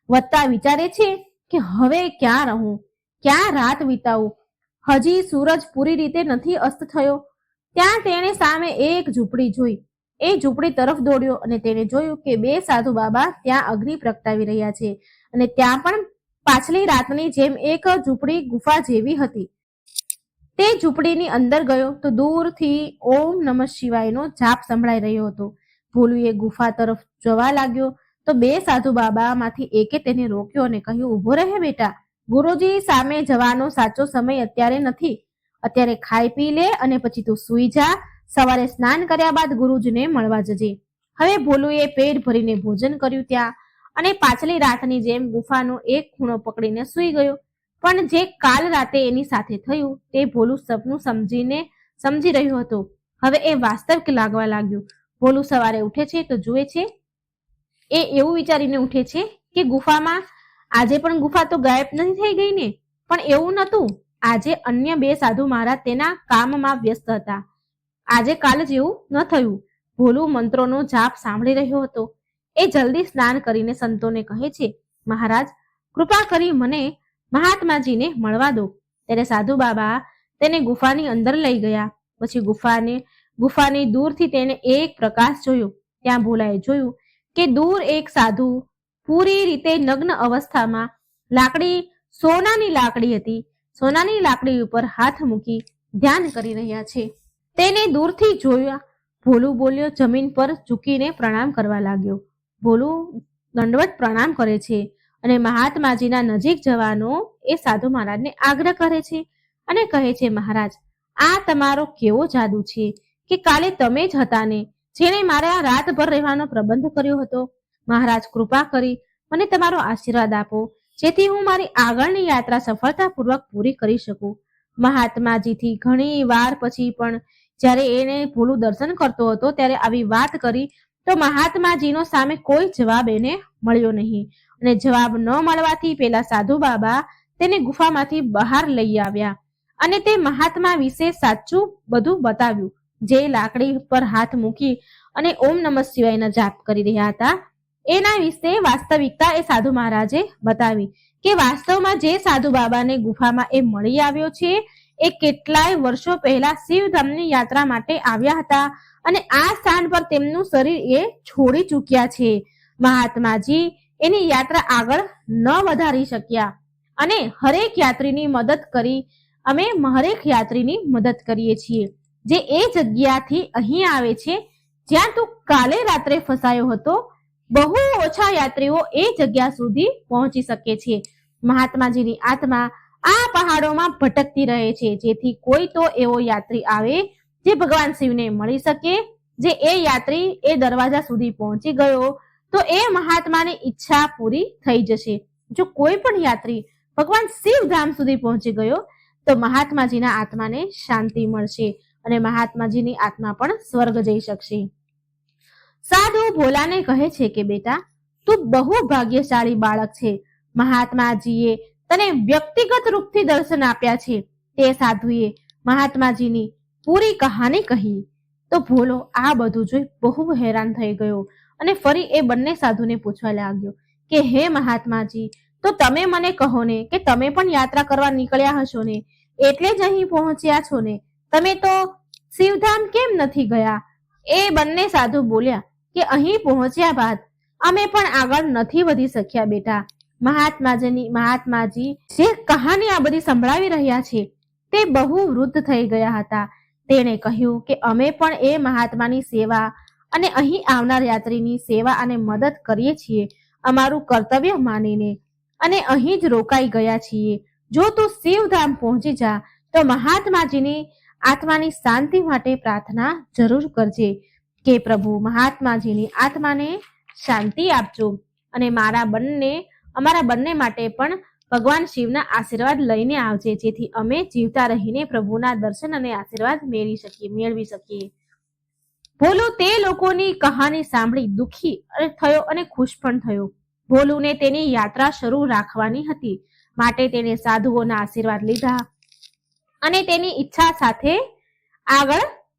વધતા વિચારે છે કે હવે ક્યાં રહું, ક્યાં રાત વિતાવું. હજી સૂરજ પૂરી રીતે નથી અસ્ત થયો. ત્યાં તેણે સામે એક ઝૂંપડી જોઈ. એ ઝૂંપડી તરફ દોડ્યો અને તેને જોયું કે બે સાધુ બાબા ત્યાં અગ્નિ પ્રગટાવી રહ્યા છે અને ત્યાં પણ પાછલી રાતની જેમ એક ઝૂંપડી ગુફા જેવી હતી. તે ઝૂંપડીની અંદર ગયો તો દૂરથી ઓમ નમઃ શિવાયનો જાપ સંભળાઈ રહ્યો હતો. ભોલુએ ગુફા તરફ જવા લાગ્યો તો બે સાધુ બાબામાંથી એકે તેને રોક્યો અને કહ્યું, ઉભો રહે બેટા, ગુરુજી સામે જવાનો સાચો સમય અત્યારે નથી. અત્યારે ખાઈ પી લે અને પછી તું સૂઈ જા. સવારે સ્નાન કર્યા બાદ ગુરુજીને મળવા જજે. હવે ભોલુએ પેટ ભરીને ભોજન કર્યું ત્યાં અને પાછલી રાતની જેમ ગુફાનો એક ખૂણો પકડીને સૂઈ ગયો. પણ જે કાલ રાતે એની સાથે થયું તે ભોલું સપનું સમજી રહ્યો હતો. હવે એ વાસ્તવિક લાગવા લાગ્યું. ભોલું સવારે ઉઠે છે તો જુએ છે, એ એવું વિચારીને ઉઠે છે કે ગુફામાં આજે પણ ગુફા તો ગાયબ નથી થઈ ગઈ ને. પણ એવું નહોતું. આજે અન્ય બે સાધુ મહારાજ તેના કામમાં વ્યસ્ત હતા. આજે કાલ જેવું ન થયું. ભોલું મંત્રોનો જાપ સાંભળી રહ્યો હતો. એ જલ્દી સ્નાન કરીને સંતોને કહે છે, મહારાજ કૃપા કરી મને મહાત્માજીને મળવા દો. ત્યારે સાધુ બાબા તેને ગુફાની અંદર લઈ ગયા. પછી ગુફાની દૂરથી તેને એક પ્રકાશ જોયો. ત્યાં ભોલાએ જોયું કે દૂર એક સાધુ પૂરી રીતે નગ્ન અવસ્થામાં સોનાની લાકડી હતી. સોનાની લાકડી ઉપર હાથ મૂકી ધ્યાન કરી રહ્યા છે. તેને દૂરથી જોયા. ભોલું બોલ્યો, જમીન પર ઝૂકીને પ્રણામ કરવા લાગ્યો. ભોલું દંડવત પ્રણામ કરે છે અને મહાત્માજીના નજીક જવાનો એ સાધુ મહારાજને આગ્રહ કરે છે અને કહે છે, મહારાજ આ તમારો કેવો જાદુ છે કે કાલે તમે જ હતા ને જેણે મારા રાતભર રહેવાનો પ્રબંધ કર્યો હતો. મહારાજ કૃપા કરી મને તમારો આશીર્વાદ આપો જેથી હું મારી આગળની યાત્રા સફળતાપૂર્વક પૂરી કરી શકું. મહાત્માજીથી ઘણી વાર પછી પણ જ્યારે એને ભોલું દર્શન કરતો હતો ત્યારે આવી વાત કરી તો મહાત્માજીનો સામે કોઈ જવાબ એને મળ્યો નહીં અને જવાબ ન મળવાથી પેલા સાધુ બાબા તેને ગુફામાંથી બહાર લઈ આવ્યા અને તે મહાત્મા વિશે સાચું બધું બતાવ્યું. જે લાકડી પર હાથ મૂકી અને ઓમ નમઃ શિવાયના જાપ કરી રહ્યા હતા એના વિશે વાસ્તવિકતા એ સાધુ મહારાજે બતાવી કે વાસ્તવમાં જે સાધુ બાબાને ગુફામાં એ મળી આવ્યો છે એ કેટલાય વર્ષો પહેલા શિવધામની યાત્રા માટે આવ્યા હતા અને આ સ્થાન પર તેમનું શરીર એ છોડી ચૂક્યા છે. મહાત્માજી એની યાત્રા આગળ ન વધારી શક્યા અને હરેક યાત્રીની મદદ કરીએ છીએ જે એ જગ્યાથી અહીં આવે છે જ્યાં તું કાલે રાત્રે ફસાયો હતો. બહુ ઓછા યાત્રીઓ એ જગ્યા સુધી પહોંચી શકે છે. મહાત્માજીની આત્મા આ પહાડોમાં ભટકતી રહે છે જેથી કોઈ તો એવો યાત્રી આવે જે ભગવાન શિવને મળી શકે. જે એ યાત્રી એ દરવાજા સુધી પહોંચી ગયો તો એ મહાત્માની ઈચ્છા પૂરી થઈ જશે. જો કોઈ પણ યાત્રી ભગવાન શિવધામ સુધી પહોંચી ગયો તો મહાત્માજીના આત્માને શાંતિ મળશે અને મહાત્માજીની આત્મા પણ સ્વર્ગ જઈ શકશે. સાધુ ભોલાને કહે છે કે બેટા તું બહુ ભાગ્યશાળી બાળક છે. મહાત્માજીએ તને વ્યક્તિગત રૂપથી દર્શન આપ્યા છે. તે સાધુએ મહાત્માજીની પૂરી કહાની કહી તો ભોલો આ બધું જોઈ બહુ હેરાન થઈ ગયો અને ફરી એ બંને સાધુને પૂછવા લાગ્યો કે હે મહાત્માજી, તો તમે મને કહો ને કે તમે પણ યાત્રા કરવા નીકળ્યા હશો ને, એટલે જ અહીં પહોંચ્યા છો ને, તમે તો શિવધામ કેમ નથી ગયા? એ બંને સાધુ બોલ્યા કે અહીં પહોંચ્યા બાદ અમે પણ આગળ નથી વધી શક્યા બેટા. મહાત્માજી જે કહાની આ બધી સંભળાવી રહ્યા છે તે બહુ વૃદ્ધ થઈ ગયા હતા. તેણે કહ્યું કે અમે પણ એ મહાત્માની સેવા અને અહીં આવનાર યાત્રીની સેવા અને મદદ કરીએ છીએ અમારું કર્તવ્ય માનીને અને અહીં જ રોકાઈ ગયા છીએ. જો તું શિવધામ પહોંચી જા તો મહાત્માજીની આત્માની શાંતિ માટે પ્રાર્થના જરૂર કરજે કે પ્રભુ મહાત્માજીની આત્માને શાંતિ આપજો અને અમારા બંને માટે પણ ભગવાન શિવના આશીર્વાદ લઈને આવજે જેથી અમે જીવતા રહીને પ્રભુના દર્શન અને આશીર્વાદ મેળવી શકીએ. ભોલુ તે લોકોની કહાની સાંભળી દુઃખી થયો અને ખુશ પણ થયો. ભોલુને તેની યાત્રા શરૂ રાખવાની હતી માટે તેણે સાધુઓના આશીર્વાદ લીધા અને તેની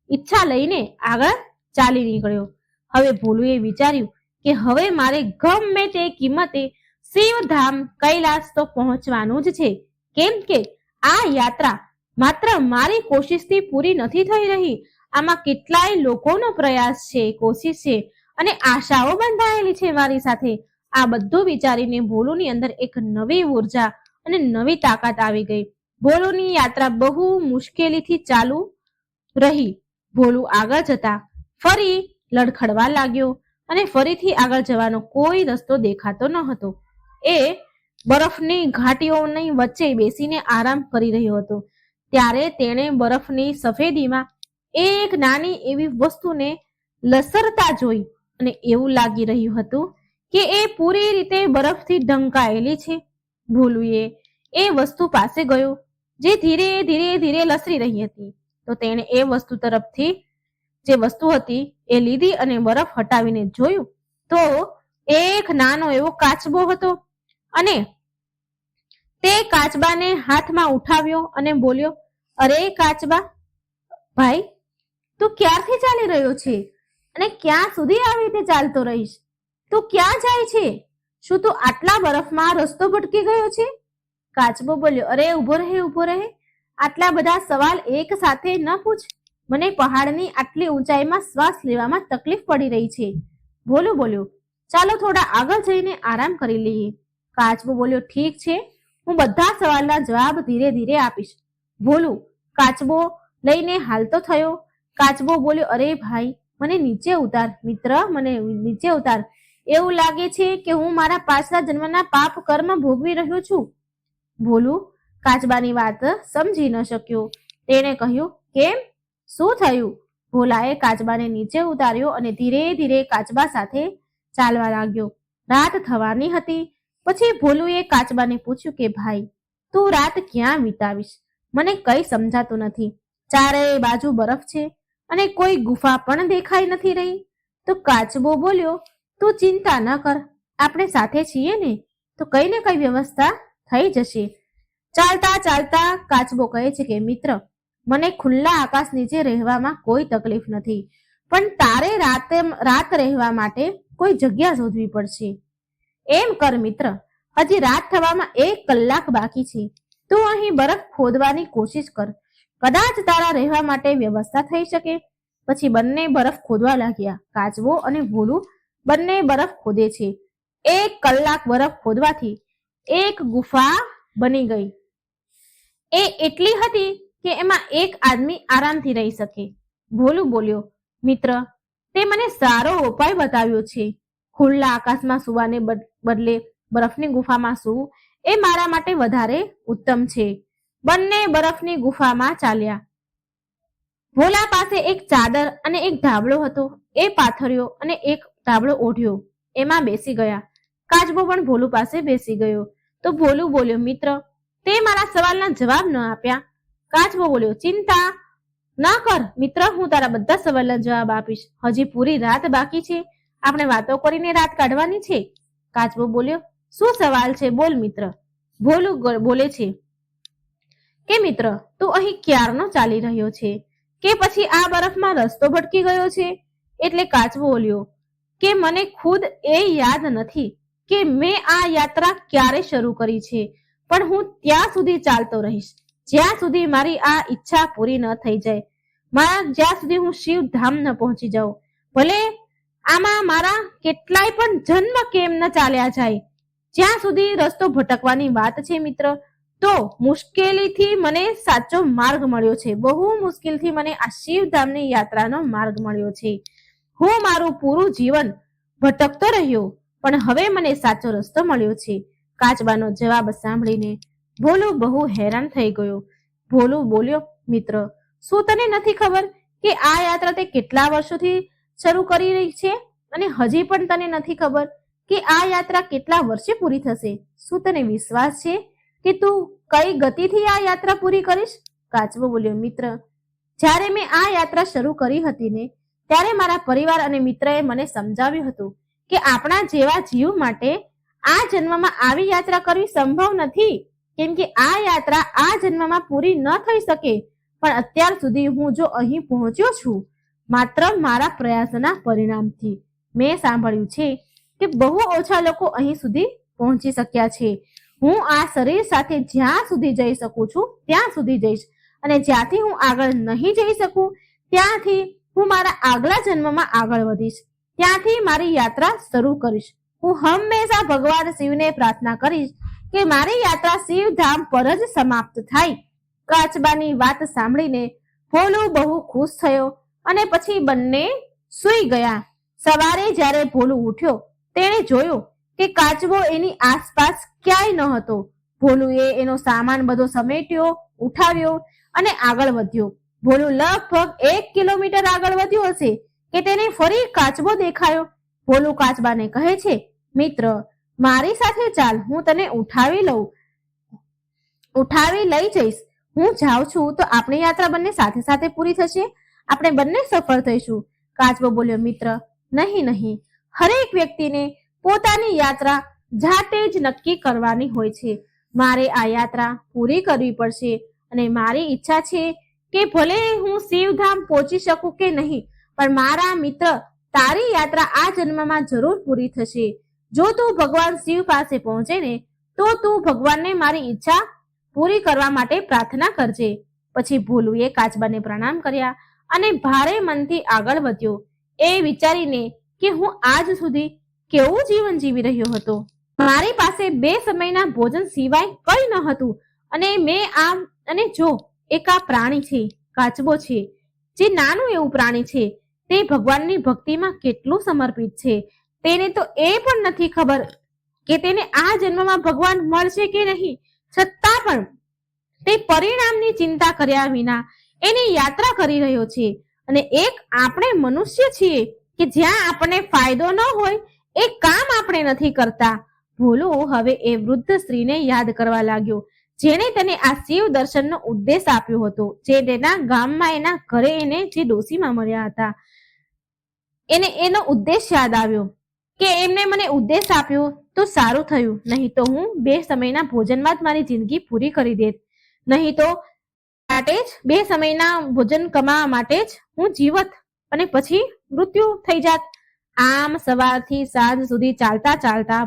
ઈચ્છા લઈને આગળ ચાલી નીકળ્યો. હવે ભોલુએ વિચાર્યું કે હવે મારે ગમે તે કિંમતે શિવધામ કૈલાસ તો પહોંચવાનું જ છે, કેમ કે આ યાત્રા માત્ર મારી કોશિશથી પૂરી નથી થઈ રહી. આમાં કેટલાય લોકોનો પ્રયાસ છે, કોશિશ છે અને આશાઓ બંધાયેલી છે મારી સાથે. આ બધું વિચારીને ભોલુની અંદર એક નવી ઉર્જા અને નવી તાકાત આવી ગઈ. ભોલુની યાત્રા બહુ મુશ્કેલીથી ચાલુ રહી. ભોલું આગળ જતા ફરી લડખડવા લાગ્યો અને ફરીથી આગળ જવાનો કોઈ રસ્તો દેખાતો ન હતો. એ બરફની ઘાટીઓની વચ્ચે બેસીને આરામ કરી રહ્યો હતો. ત્યારે તેણે બરફની સફેદીમાં એક નાની એવી વસ્તુને લસરતા જોઈ અને એવું લાગી રહ્યું હતું કે એ પૂરી રીતે બરફથી ઢંકાયેલી છે. ભોલુએ એ વસ્તુ પાસે ગયો જે ધીરે ધીરે ધીરે લસરી રહી હતી. તો તેણે એ વસ્તુ તરફથી જે વસ્તુ હતી એ લીધી અને બરફ હટાવીને જોયું તો એક નાનો એવો કાચબો હતો અને તે કાચબાને હાથમાં ઉઠાવ્યો અને બોલ્યો, અરે કાચબા ભાઈ, તું ક્યારથી ચાલી રહ્યો છે અને ક્યાં સુધી આવી રીતે ચાલતો રહીશ? તું ક્યાં જાય છે? શું તું આટલા બરફમાં રસ્તો ભટકી ગયો છે? કાચબો બોલ્યો, અરે ઉભો રહે, આટલા બધા સવાલ એક સાથે ન પૂછ. મને પહાડની આટલી ઊંચાઈમાં શ્વાસ લેવામાં તકલીફ પડી રહી છે. ભોલું બોલ્યો, ચાલો થોડા આગળ જઈને આરામ કરી લઈએ. કાચબો બોલ્યો, ઠીક છે, હું બધા સવાલના જવાબ ધીરે ધીરે આપીશ. ભોલું કાચબો લઈને હાલતો થયો. કાચબો બોલ્યો, અરે ભાઈ, મને નીચે ઉતાર મિત્ર, મને નીચે ઉતાર. એવું લાગે છે કે હું મારા પાછલા જન્મના પાપ કર્મ ભોગવી રહ્યો છું. ભોલું કાચબાની વાત સમજી ન શક્યો. તેણે કહ્યું, કેમ, શું થયું? ભોલાએ કાચબાને નીચે ઉતાર્યો અને ધીરે ધીરે કાચબા સાથે ચાલવા લાગ્યો. રાત થવાની હતી. પછી ભોલુએ કાચબાને પૂછ્યું કે ભાઈ, તું રાત ક્યાં વિતાવીશ? મને કઈ સમજાતું નથી. ચારેય બાજુ બરફ છે અને કોઈ ગુફા પણ દેખાઈ નથી રહી. તો કાચબો બોલ્યો, તું ચિંતા ન કર, આપણે સાથે છીએ ને, તો કઈ ને કઈ વ્યવસ્થા થઈ જશે. ચાલતા ચાલતા કાચબો કહે છે કે મિત્ર, મને ખુલ્લા આકાશ નીચે રહેવામાં કોઈ તકલીફ નથી, પણ તારે રાત રહેવા માટે કોઈ જગ્યા શોધવી પડશે. એમ કર મિત્ર, હજી રાત થવામાં 1 કલાક બાકી છે. તું અહીં બરફ ખોદવાની કોશિશ કર, કદાચ તારા રહેવા માટે વ્યવસ્થા થઈ શકે. પછી બંને બરફ ખોદવા લાગ્યા. કાચબો અને ભોલું બંને બરફ ખોદે છે. 1 કલાક બરફ ખોદવાથી એક ગુફા બની ગઈ. એ એટલી હતી કે એમાં એક આદમી આરામથી રહી શકે. ભોલું બોલ્યો, મિત્ર, તે મને સારો ઉપાય બતાવ્યો છે. ખુલ્લા આકાશમાં સુવાને બદલે બરફની ગુફામાં સૂવું એ મારા માટે વધારે ઉત્તમ છે. બંને બરફની ગુફામાં ચાલ્યા. ભોલા પાસે એક ચાદર અને એક ધાબળો હતો. એ પાથર્યો અને એક ધાબળો ઓઢ્યો, એમાં બેસી ગયા. કાચબો પણ ભોલું પાસે બેસી ગયો. તો ભોલું બોલ્યો, મિત્ર, તે મારા સવાલના જવાબ ન આપ્યા. કાચબો બોલ્યો, ચિંતા ન કર મિત્ર, હું તારા બધા સવાલના જવાબ આપીશ. હજી પૂરી રાત બાકી છે, આપણે વાતો કરીને રાત કાઢવાની છે. કાચબો બોલ્યો, શું સવાલ છે, બોલ મિત્ર. ભોલું બોલે છે કે મિત્ર, તું અહીં ક્યારનો ચાલી રહ્યો છે કે પછી આ બરફમાં રસ્તો ભટકી ગયો છે? એટલે કાચબો બોલ્યો કે મને ખુદ એ યાદ નથી કે મેં આ યાત્રા ક્યારે શરૂ કરી છે, પણ હું ત્યાં સુધી ચાલતો રહીશ જ્યાં સુધી મારી આ ઈચ્છા પૂરી ન થઈ જાય, જ્યાં સુધી હું શિવધામ ન પહોંચી જાઉં. ભલે આમાં મારા કેટલાય પણ જન્મ કેમ ન ચાલ્યા જાય, જ્યાં સુધી રસ્તો ભટકવાની વાત છે મિત્ર, તો મુશ્કેલીથી મને સાચો માર્ગ મળ્યો છે. બહુ મુશ્કેલથી મને આ શિવધામની યાત્રાનો માર્ગ મળ્યો છે. હું મારું પૂરું જીવન ભટકતો રહ્યો, પણ હવે મને સાચો રસ્તો મળ્યો છે. કાચબાનો જવાબ સાંભળીને ભોલું બહુ હેરાન થઈ ગયો. ભોલું બોલ્યો, મિત્ર, શું તને નથી ખબર કે આ યાત્રા તે કેટલા વર્ષોથી શરૂ કરી રહી છે અને હજી પણ તને નથી ખબર કે આ યાત્રા કેટલા વર્ષે પૂરી થશે? શું તને વિશ્વાસ છે કે તું કઈ ગતિથી આ યાત્રા પૂરી કરીશ? કાચબો બોલ્યો, મિત્ર, જ્યારે મેં આ યાત્રા શરૂ કરી હતી ને, ત્યારે મારા પરિવાર અને મિત્રએ મને સમજાવ્યું હતું કે આપણા જેવા જીવ માટે આ જન્મમાં આવી યાત્રા કરવી સંભવ નથી. કેમ કે આ યાત્રા આ જન્મમાં પૂરી ન થઈ શકે, પણ અત્યાર સુધી હું જો અહીં પહોંચ્યો છું માત્ર મારા પ્રયાસના પરિણામથી. મેં સાંભળ્યું છે કે બહુ ઓછા લોકો અહીં સુધી પહોંચી શક્યા છે. હું આ શરીર સાથે જ્યાં સુધી જઈ શકું છું ત્યાં સુધી જઈશ, અને જ્યાંથી હું આગળ નહીં જઈ શકું ત્યાંથી હું મારા આગલા જન્મમાં આગળ વધીશ, ત્યાંથી મારી યાત્રા શરૂ કરીશ. હું હંમેશા ભગવાન શિવને પ્રાર્થના કરીશ કે મારી યાત્રા શિવધામ પર જ સમાપ્ત થાય. કાચબાની વાત સાંભળીને ભોલુ બહુ ખુશ થયો અને પછી બંને સૂઈ ગયા. સવારે જ્યારે ભોલુ ઉઠ્યો તેણે જોયું કે કાચબો એની આસપાસ ક્યાંય ન હતો. ભોલુએ એનો સામાન બધો સમેટ્યો, ઉઠાવ્યો અને આગળ વધ્યો. ભોલુ લગભગ 1 કિલોમીટર આગળ વધ્યો હશે કે તેને ફરી કાચબો દેખાયો. ભોલુ કાચબાને કહે છે, મિત્ર, મારી સાથે ચાલ, હું તને ઉઠાવી લઈ જઈશ. હું જાઉં છું તો આપણી યાત્રા બંને સાથે સાથે પૂરી થશે, આપણે બંને સફળ થઈશું. કાચબો બોલ્યો, મિત્ર, નહીં નહીં, હરેક વ્યક્તિને પોતાની યાત્રા જાતે જ નક્કી કરવાની હોય છે. મારે આ યાત્રા પૂરી કરવી પડશે અને મારી ઈચ્છા છે કે ભલે હું શિવધામ પહોંચી શકું કે નહીં, પણ મારા મિત્ર, તારી યાત્રા આ જન્મમાં જરૂર પૂરી થશે. જો તું ભગવાન શિવ પાસે પહોંચે ને તો તું ભગવાનને મારી ઈચ્છા પૂરી કરવા માટે પ્રાર્થના કરજે. પછી ભોલુએ કાચબાને પ્રણામ કર્યા અને ભારે મનથી આગળ વધ્યો, એ વિચારીને કે હું આજ સુધી કેવું જીવન જીવી રહ્યો હતો. મારી પાસે 2 સમયના ભોજન સિવાય કંઈ ન હતું, અને જો એક આ પ્રાણી છે, કાચબો છે, જે નાનું એવું પ્રાણી છે, તે ભગવાનની ભક્તિમાં કેટલું સમર્પિત છે. તેને તો એ પણ નથી ખબર કે તેને આ જન્મમાં ભગવાન મળશે કે નહીં, છતાં પણ તે પરિણામની ચિંતા કર્યા વિના એની યાત્રા કરી રહ્યો છે. અને એક આપણે મનુષ્ય છીએ કે જ્યાં આપણને ફાયદો ન હોય એ કામ આપણે નથી કરતા. ભોલુ હવે એ વૃદ્ધ સ્ત્રીને યાદ કરવા લાગ્યો જેણે તેને આ શિવ દર્શનનો ઉદ્દેશ આપ્યો હતો, જે તેના ગામમાં એના ઘરે એને જે ડોશીમાં મળ્યા હતા. એને એનો ઉદ્દેશ યાદ આવ્યો કે એમને મને ઉદ્દેશ આપ્યો તો સારું થયું, નહીં તો હું 2 સમયના ભોજનમાં જ મારી જિંદગી પૂરી કરી દેત. નહીં તો માટે જ 2 સમયના ભોજન કમાવા માટે જ હું જીવત અને પછી મૃત્યુ થઈ જાત. આમ સવારથી સાંજ સુધી ચાલતા ચાલતા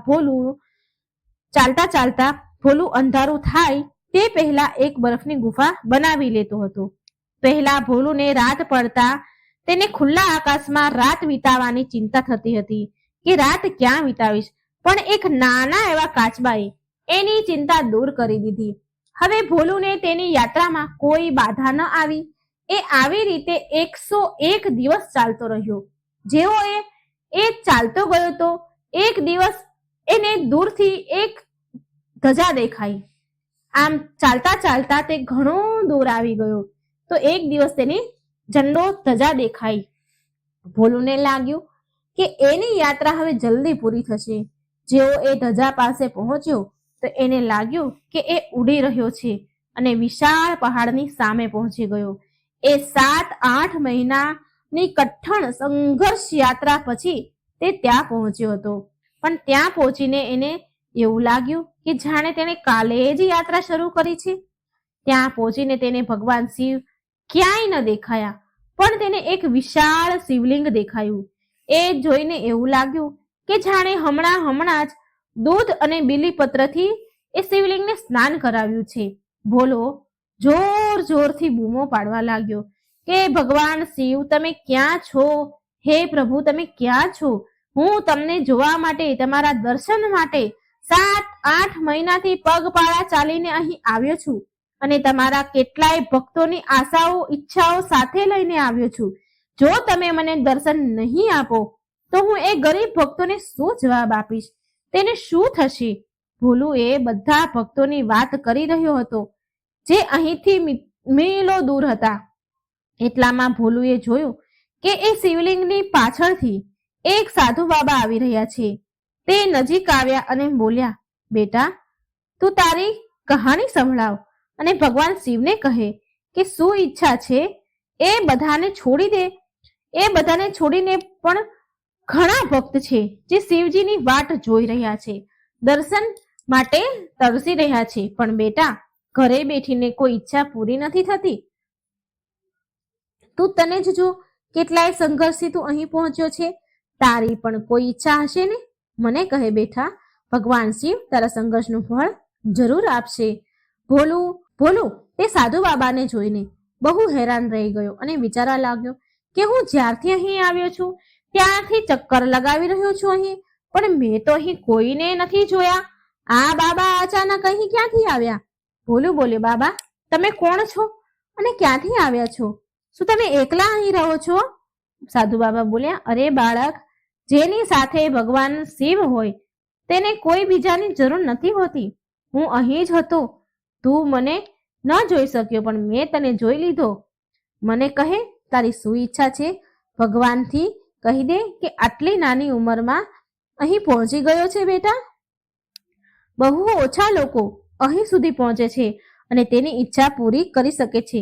ભોલુ અંધારું થાય તે પહેલા એક બરફની ગુફા બનાવી લેતો હતો. પહેલા ભોલુને રાત પડતા તેને ખુલ્લા આકાશમાં રાત વિતાવવાની ચિંતા થતી હતી કે રાત ક્યાં વિતાવીશ, પણ એક નાના એવા કાચબાએ એની ચિંતા દૂર કરી દીધી. હવે ભોલુને તેની યાત્રામાં કોઈ બાધા ન આવી. એ આવી રીતે 101 દિવસ ચાલતો રહ્યો. જેવો એ ચાલતો ગયો તો એક દિવસ એને દૂરથી એક ધજા દેખાઈ. આમ ચાલતા ચાલતા તે ઘણો દૂર આવી ગયો તો એક દિવસ તેની ઝંડો ધજા દેખાઈ. ભોલુને લાગ્યું કે એની યાત્રા હવે જલ્દી પૂરી થશે. જેવો એ ધજા પાસે પહોંચ્યો તો એને લાગ્યું કે એ ઉડી રહ્યો છે અને વિશાળ પહાડની સામે પહોંચી ગયો. એ 7-8 મહિનાની કઠણ સંઘર્ષ યાત્રા પછી તે ત્યાં પહોંચ્યો હતો. પણ ત્યાં પહોંચીને એને એવું લાગ્યું કે જાણે તેને કાલે જ યાત્રા શરૂ કરી છે. ત્યાં પહોંચીને તેને ભગવાન શિવ ક્યાંય ન દેખાયા, પણ તેને એક વિશાળ શિવલિંગ દેખાયું. એ જોઈને એવું લાગ્યું કે જાણે હમણાં જ દૂધ અને બીલીપત્રથી એ શિવલિંગને સ્નાન કરાવ્યું છે. ભોલો જોરથી બૂમો પાડવા લાગ્યો કે ભગવાન શિવ, તમે ક્યાં છો? હે પ્રભુ, તમે ક્યાં છો? હું તમને જોવા માટે, તમારા દર્શન માટે 7-8 મહિનાથી પગપાળા ચાલીને અહીં આવ્યો છું અને તમારા કેટલાય ભક્તોની આશાઓ, ઈચ્છાઓ સાથે લઈને આવ્યો છું. જો તમે મને દર્શન નહીં આપો તો હું એ ગરીબ ભક્તોને શું જવાબ આપીશ? તેને શું થશે? ભોલુ એ બધા ભક્તોની વાત કરી રહ્યો હતો જે અહીંથી મીલો દૂર હતા. એટલામાં ભોલુએ જોયું કે એ શિવલિંગની પાછળથી એક સાધુ બાબા આવી રહ્યા છે. તે નજીક આવ્યા અને બોલ્યા, બેટા, તું તારી કહાની સંભળાવ અને ભગવાન શિવને કહે કે શું ઈચ્છા છે એ બધાને છોડી દે. એ બધાને છોડીને પણ ઘણા ભક્ત છે જે શિવજીની વાટ જોઈ રહ્યા છે. દર્શન માટે તરસી રહ્યા છે, પણ બેટા ઘરે બેઠીને કોઈ ઈચ્છા પૂરી નથી થતી. તું તને જ જો, કેટલાય સંઘર્ષથી તું અહીં પહોંચ્યો છે. તારી પણ કોઈ ઈચ્છા હશે ને? મને કહે બેઠા, ભગવાન શિવ તારા સંઘર્ષનું ફળ જરૂર આપશે. ભોલું ભોલું તે સાધુ બાબાને જોઈને બહુ હેરાન રહી ગયો અને વિચારવા લાગ્યો કે હું જ્યારથી અહીં આવ્યો છું ત્યારથી ચક્કર લગાવી રહ્યો છું અહીં, પણ મેં તો અહીં કોઈને નથી જોયા. આ બાબા અચાનક અહીં ક્યાંથી આવ્યા? ભોલું બોલ્યો, બાબા તમે કોણ છો અને ક્યાંથી આવ્યા છો? શું તમે એકલા અહીં રહો છો? સાધુ બાબા બોલ્યા, અરે બાળક, જેની સાથે ભગવાન શિવ હોય તેને કોઈ બીજાની જરૂર નથી હોતી. હું અહીં જ હતો. તું મને ન જોઈ શક્યો, પણ મેં તને જોઈ લીધો. મને કહે તારી શું ઈચ્છા છે? ભગવાનથી કહી દે કે આટલી નાની ઉંમરમાં અહીં પહોંચી ગયો છે. બેટા, બહુ ઓછા લોકો અહીં સુધી પહોંચે છે અને તેની ઈચ્છા પૂરી કરી શકે છે.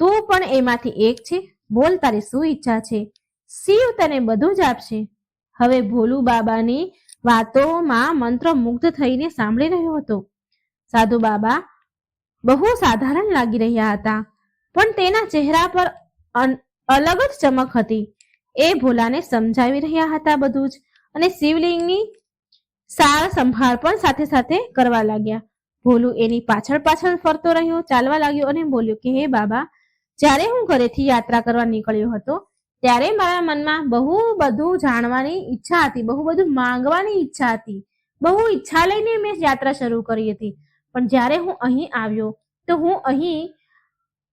તું પણ એમાંથી એક છે. બોલ, તારી શું ઈચ્છા છે? શિવ તને બધું જ આપશે. હવે ભોલુ બાબાની વાતોમાં મંત્રમુગ્ધ થઈને સાંભળી રહ્યો હતો. સાધુ બાબા બહુ સાધારણ લાગી રહ્યા હતા, પણ તેના ચહેરા પર અલગ જ ચમક હતી. એ ભોલાને સમજાવી રહ્યા હતા બધું જ, અને શિવલિંગની સાર સંભાળ પણ સાથે સાથે કરવા લાગ્યા. ભોલુ એની પાછળ પાછળ ફરતો રહ્યો, ચાલવા લાગ્યો અને બોલ્યો કે હે બાબા, જ્યારે હું ઘરેથી યાત્રા કરવા નીકળ્યો હતો ત્યારે મારા મનમાં બહુ બધું જાણવાની ઈચ્છા હતી, બહુ બધું માંગવાની ઈચ્છા હતી, બહુ ઈચ્છા લઈને મેં યાત્રા શરૂ કરી હતી. પણ જ્યારે હું અહીં આવ્યો તો હું અહીં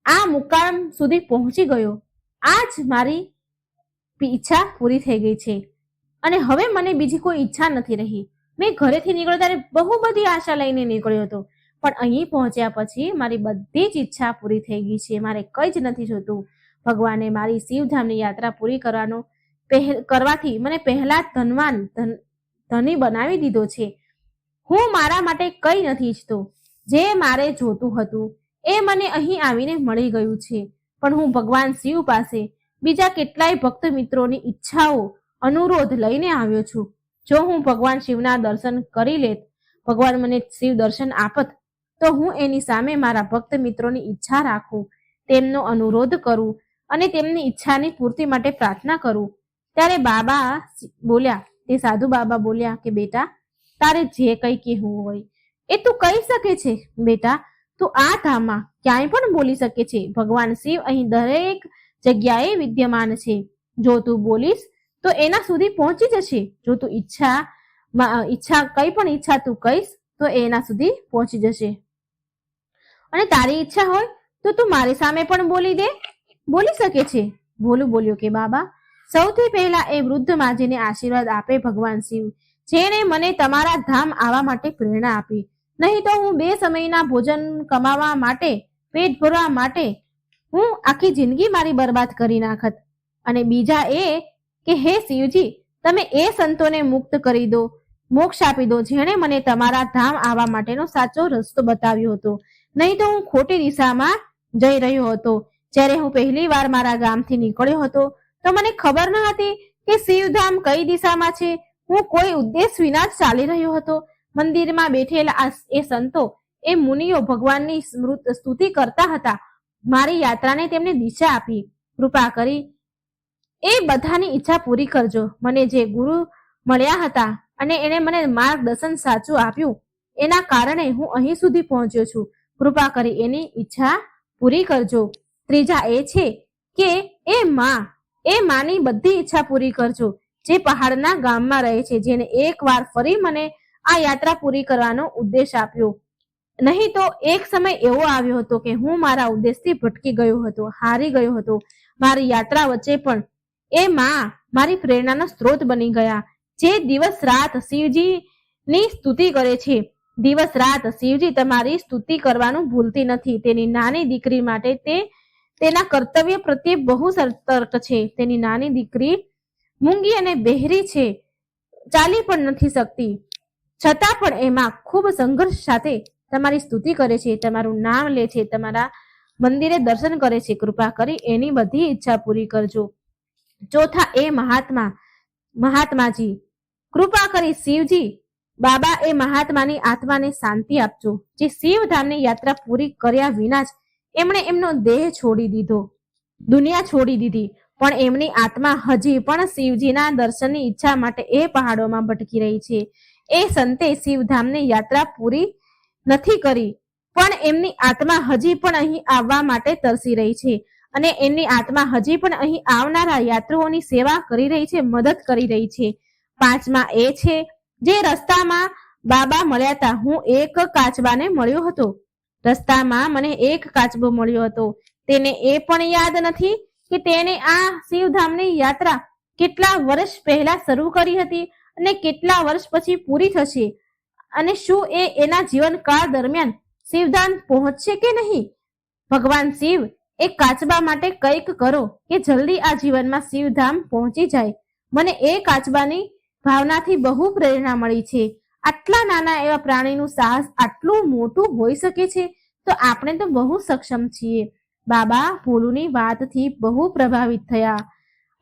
આ મુકામ સુધી પહોંચી ગયો. આ જ મારી ઈચ્છા પૂરી થઈ ગઈ છે અને હવે મને બીજી કોઈ ઈચ્છા નથી રહી. મેં ઘરેથી નીકળ્યો ત્યારે બહુ બધી આશા લઈને નીકળ્યો હતો, પણ અહીં પહોંચ્યા પછી મારી બધી જ ઈચ્છા પૂરી થઈ ગઈ છે. મારે કંઈ જ નથી જોતું. ભગવાને મારી શિવધામની યાત્રા પૂરી કરવાથી મને પહેલા ધની બનાવી દીધો છે. હું મારા માટે કંઈ નથી ઈચ્છતો. જે મારે જોતું હતું એ મને અહીં આવીને મળી ગયું છે. પણ હું ભગવાન શિવ પાસે બીજા કેટલાય ભક્ત મિત્રોની ઈચ્છાઓ અનુરોધ લઈને આવ્યો છું. જો હું ભગવાન શિવના દર્શન કરી લેત, ભગવાન મને શિવ દર્શન આપત, તો હું એની સામે મારા ભક્ત મિત્રોની ઈચ્છા રાખું, તેમનો અનુરોધ કરું અને તેમની ઈચ્છાની પૂર્તિ માટે પ્રાર્થના કરું. ત્યારે બાબા બોલ્યા, તે સાધુ બાબા બોલ્યા કે બેટા, તારે જે કંઈ કહેવું હોય એ તું કહી શકે છે. બેટા, તું આ ધામમાં ક્યાંય પણ બોલી શકે છે. ભગવાન શિવ અહીં દરેક જગ્યાએ વિદ્યમાન છે. જો તું બોલીશ તો એના સુધી પહોંચી જશે. જો તું કંઈ પણ ઈચ્છા તું કહીશ તો એના સુધી પહોંચી જશે. અને તારી ઈચ્છા હોય તો તું મારી સામે પણ બોલી શકે છે. ભોલું બોલ્યો કે બાબા, સૌથી પહેલા એ વૃદ્ધ માજીને આશીર્વાદ આપે ભગવાન શિવ, જેણે મને તમારા ધામ આવવા માટે પ્રેરણા આપી. નહીં તો હું 2 સમયના ભોજન કમાવા માટે, પેટ ભરવા માટે હું આખી જિંદગી મારી બરબાદ કરી નાખત. અને બીજા એ કે હે શિવજી, તમે એ સંતોને મુક્ત કરી દો, મોક્ષ આપી દો, જેણે મને તમારા ધામ આવવા માટેનો સાચો રસ્તો બતાવ્યો હતો. નહીં તો હું ખોટી દિશામાં જઈ રહ્યો હતો. જ્યારે હું પહેલી વાર મારા ગામથી નીકળ્યો હતો તો મને ખબર ન હતી કે શિવધામ કઈ દિશામાં છે. હું કોઈ ઉદ્દેશ વિના જ ચાલી રહ્યો હતો. મંદિરમાં બેઠેલા એ સંતો, એ મુનિઓ ભગવાનની સ્તુતિ કરતા હતા. મારી યાત્રાને તેમને દિશા આપી. કૃપા કરી એ બધાની ઈચ્છા પૂરી કરજો. મને જે ગુરુ મળ્યા હતા અને એને મને માર્ગદર્શન સાચું આપ્યું, એના કારણે હું અહીં સુધી પહોંચ્યો છું. કૃપા કરી એની ઈચ્છા પૂરી કરજો. ત્રીજા એ છે કે એ માની બધી ઈચ્છા પૂરી કરજો, જે પહાડના ગામમાં રહે છે, જેને એકવાર ફરી મને આ યાત્રા પૂરી કરવાનો ઉદ્દેશ આપ્યો. નહીં તો એક સમય એવો આવ્યો હતો કે હું મારા ઉદ્દેશથી ભટકી ગયો હતો, હારી ગયો હતો. મારી યાત્રા વચ્ચે પણ એ મારી પ્રેરણાનો સ્ત્રોત બની ગયા, જે દિવસ રાત શિવજીની સ્તુતિ કરે છે. દિવસ રાત શિવજી તમારી સ્તુતિ કરવાનું ભૂલતી નથી. તેની નાની દીકરી માટે તે તેના કર્તવ્ય પ્રત્યે બહુ સતર્ક છે. તેની નાની દીકરી મૂંગી અને બહેરી છે, ચાલી પણ નથી શકતી, છતાં પણ એમાં ખૂબ સંઘર્ષ સાથે તમારી સ્તુતિ કરે છે, તમારું નામ લે છે, તમારા મંદિરે દર્શન કરે છે. કૃપા કરી એની બધી ઈચ્છા પૂરી કરજો. ચોથા એ મહાત્માજી, કૃપા કરી શિવજી બાબા એ મહાત્માની આત્માને શાંતિ આપજો, જે શિવધામની યાત્રા પૂરી કર્યા વિના જ એમણે એમનો દેહ છોડી દીધો, દુનિયા છોડી દીધી, પણ એમની આત્મા હજી પણ શિવજીના દર્શનની ઈચ્છા માટે એ પહાડોમાં ભટકી રહી છે. એ સંતે શિવધામની યાત્રા પૂરી નથી કરી, પણ એમની આત્મા હજી પણ અહીં આવવા માટે તરસી રહી છે, અને એમની આત્મા હજી પણ અહીં આવનારા યાત્રુઓની સેવા કરી રહી છે, મદદ કરી રહી છે. પાંચમા એ છે, જે રસ્તામાં બાબા મળ્યા હતા, હું એક કાચબાને મળ્યો હતો. રસ્તામાં મને એક કાચબો મળ્યો હતો. તેને એ પણ યાદ નથી કે તેને આ શિવધામની યાત્રા કેટલા વર્ષ પહેલા શરૂ કરી હતી અને કેટલા વર્ષ પછી પૂરી થશે, અને શું એ એના જીવનકાળ દરમિયાન શિવધામ પહોંચશે કે નહીં. ભગવાન શિવ, એ કાચબા માટે કંઈક કરો કે જલ્દી આ જીવનમાં શિવધામ પહોંચી જાય. મને એ કાચબાની ભાવનાથી બહુ પ્રેરણા મળી છે. આટલા નાના એવા પ્રાણીનું સાહસ આટલું મોટું હોઈ શકે છે, તો આપણે તો બહુ સક્ષમ છીએ. બાબા ભોલુની વાતથી બહુ પ્રભાવિત થયા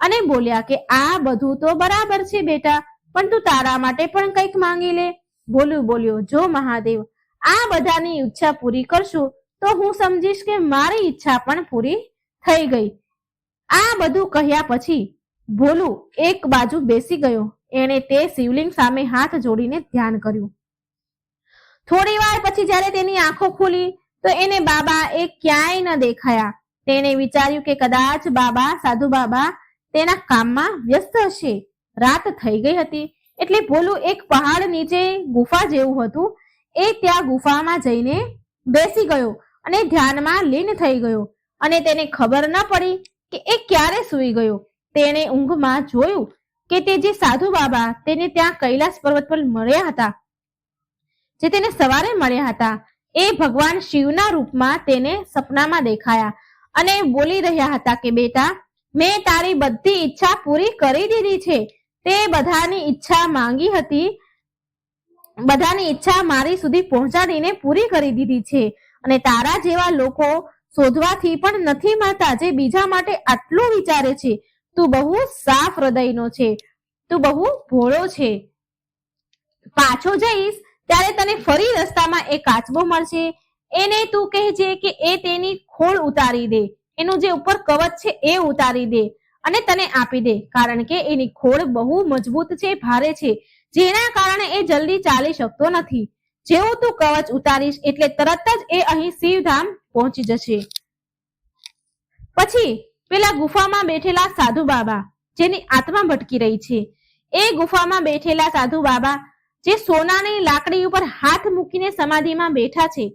અને બોલ્યા કે આ બધું તો બરાબર છે બેટા, પણ તું તારા માટે પણ કંઈક માંગી લે. ભોલું બોલ્યો, જો મહાદેવ આ બધાની ઈચ્છા પૂરી કરશો તો હું સમજીશ કે મારી ઈચ્છા પણ પૂરી થઈ ગઈ. આ બધું કહ્યા પછી ભોલું એક બાજુ બેસી ગયો. એણે તે શિવલિંગ સામે હાથ જોડીને ધ્યાન કર્યું. થોડી વાર પછી જ્યારે તેની આંખો ખુલી તો એને બાબા એ ક્યાંય ન દેખાયા. તેણે વિચાર્યું કે કદાચ બાબા, સાધુ બાબા તેના કામમાં વ્યસ્ત હશે. રાત થઈ ગઈ હતી એટલે ભોલું એક પહાડ નીચે ગુફા જેવું હતું, એ ત્યાં ગુફામાં જઈને બેસી ગયો અને ધ્યાનમાં લીન થઈ ગયો, અને તેને ખબર ન પડી કે એ ક્યારે સૂઈ ગયો. તેણે ઊંઘમાં જોયું કે તે જે સાધુ બાબા તેને ત્યાં કૈલાસ પર્વત પર મળ્યા હતા, જે તેને સવારે મળ્યા હતા, એ ભગવાન શિવના રૂપમાં તેને સપનામાં દેખાયા અને બોલી રહ્યા હતા કે બેટા, મેં તારી બધી ઈચ્છા પૂરી કરી દીધી છે. તે બધાની ઈચ્છા માંગી હતી, બધાની ઈચ્છા મારી સુધી પહોંચાડીને પૂરી કરી દીધી છે, અને તારા જેવા લોકો શોધવાથી પણ નથી મળતા જે બીજા માટે આટલું વિચારે છે. તું બહુ સાફ હૃદયનો છે, તું બહુ ભોળો છે. પાછો જઈશ ત્યારે તને ફરી રસ્તામાં એક કાચબો મળશે. એને તું કહેજે કે એ તેની ખોળ ઉતારી દે, એનું જે ઉપર કવચ છે એ ઉતારી દે અને તને આપી દે, કારણ કે એની ખોળ બહુ મજબૂત છે, ભારે છે, જેના કારણે એ જલ્દી ચાલી શકતો નથી. જેવું તું કવચ ઉતારીશ એટલે તરત જ એ અહીં શિવધામ પહોંચી જશે. પછી પેલા ગુફામાં બેઠેલા સાધુ બાબા, જેની આત્મા ભટકી રહી છે, એ ગુફામાં બેઠેલા સાધુ બાબા જે સોનાની લાકડી ઉપર હાથ મૂકીને સમાધિમાં બેઠા છે,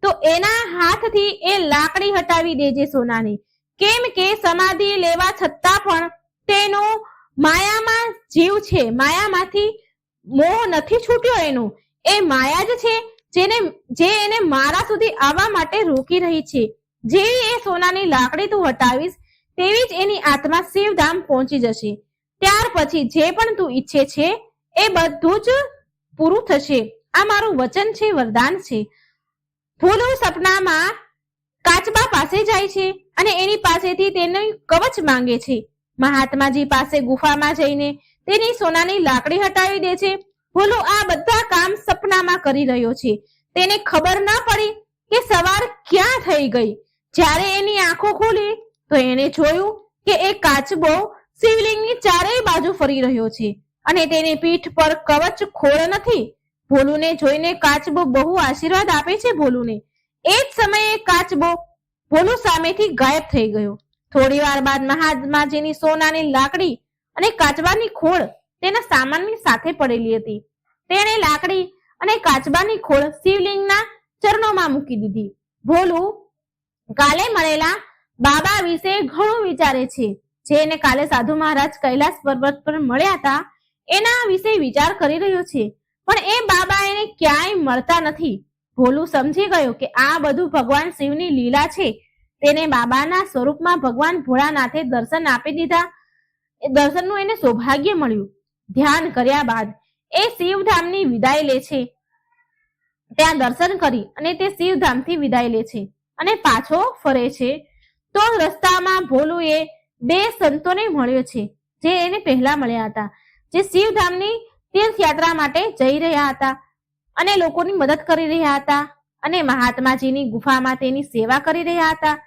તો એના હાથથી એ લાકડી હટાવી દેજે સોનાની, કેમ કે સમાધિ લેવા છતાં પણ તેનો માયામાં જીવ છે, માયામાંથી મોહ નથી છૂટ્યો. એનો એ માયા જ છે જે એને મારા સુધી આવવા માટે રોકી રહી છે. જેવી એ સોનાની લાકડી તું હટાવીશ તેવી જ એની આત્મા શિવધામ પહોંચી જશે. ત્યાર પછી જે પણ તું ઈચ્છે છે એ બધું જ પૂરું થશે. આ મારું વચન છે, વરદાન છે. ભોલું સપનામાં કાચબા પાસે જાય છે અને એની પાસેથી તેનું કવચ માંગે છે. મહાત્માજી પાસે ગુફામાં જઈને તેની સોનાની લાકડી હટાવી દે છે. ભોલું આ બધા કામ સપનામાં કરી રહ્યો છે. તેને ખબર ના પડી કે સવાર ક્યાં થઈ ગઈ. જ્યારે એની આંખો ખુલી તો એને જોયું કે એ કાચબો શિવલિંગની ચારેય બાજુ ફરી રહ્યો છે અને તેની પીઠ પર કવચ ખોળ નથી. ભોલુને જોઈને કાચબો બહુ આશીર્વાદ આપે છે ભોલુને. એ જ સમયે કાચબો ભોલુ સામેથી ગાયબ થઈ ગયો. થોડી વાર બાદ મહાત્માજીની સોનાની લાકડી અને કાચબાની ખોળ તેના સામાનની સાથે પડેલી હતી. તેણે લાકડી અને કાચબાની ખોળ શિવલિંગના ચરણોમાં મૂકી દીધી. ભોલુ કાલે મળેલા બાબા વિશે ઘણું વિચારે છે, જેને કાલે સાધુ મહારાજ કૈલાસ પર્વત પર મળ્યા હતા એના વિશે વિચાર કરી રહ્યો છે, પણ એ બાબા એને ક્યાંય મળતા નથી. ભોલુ સમજી ગયો કે આ બધું ભગવાન શિવની લીલા છે. તેને બાબાના સ્વરૂપમાં ભગવાન ભોળાનાથે દર્શન આપી દીધા. એ દર્શનનું એને સૌભાગ્ય મળ્યું. ધ્યાન કર્યા બાદ એ શિવધામની વિદાય લે છે. ત્યાં દર્શન કરી અને તે શિવધામથી વિદાય લે છે અને પાછો ફરે છે. તો રસ્તામાં ભોલુએ બે સંતોને મળ્યો છે જે એને પહેલા મળ્યા હતા, જે શિવધામની તીર્થયાત્રા માટે જઈ રહ્યા હતા અને લોકોની મદદ કરી રહ્યા હતા અને મહાત્માજીની ગુફામાં તેની સેવા કરી રહ્યા હતા.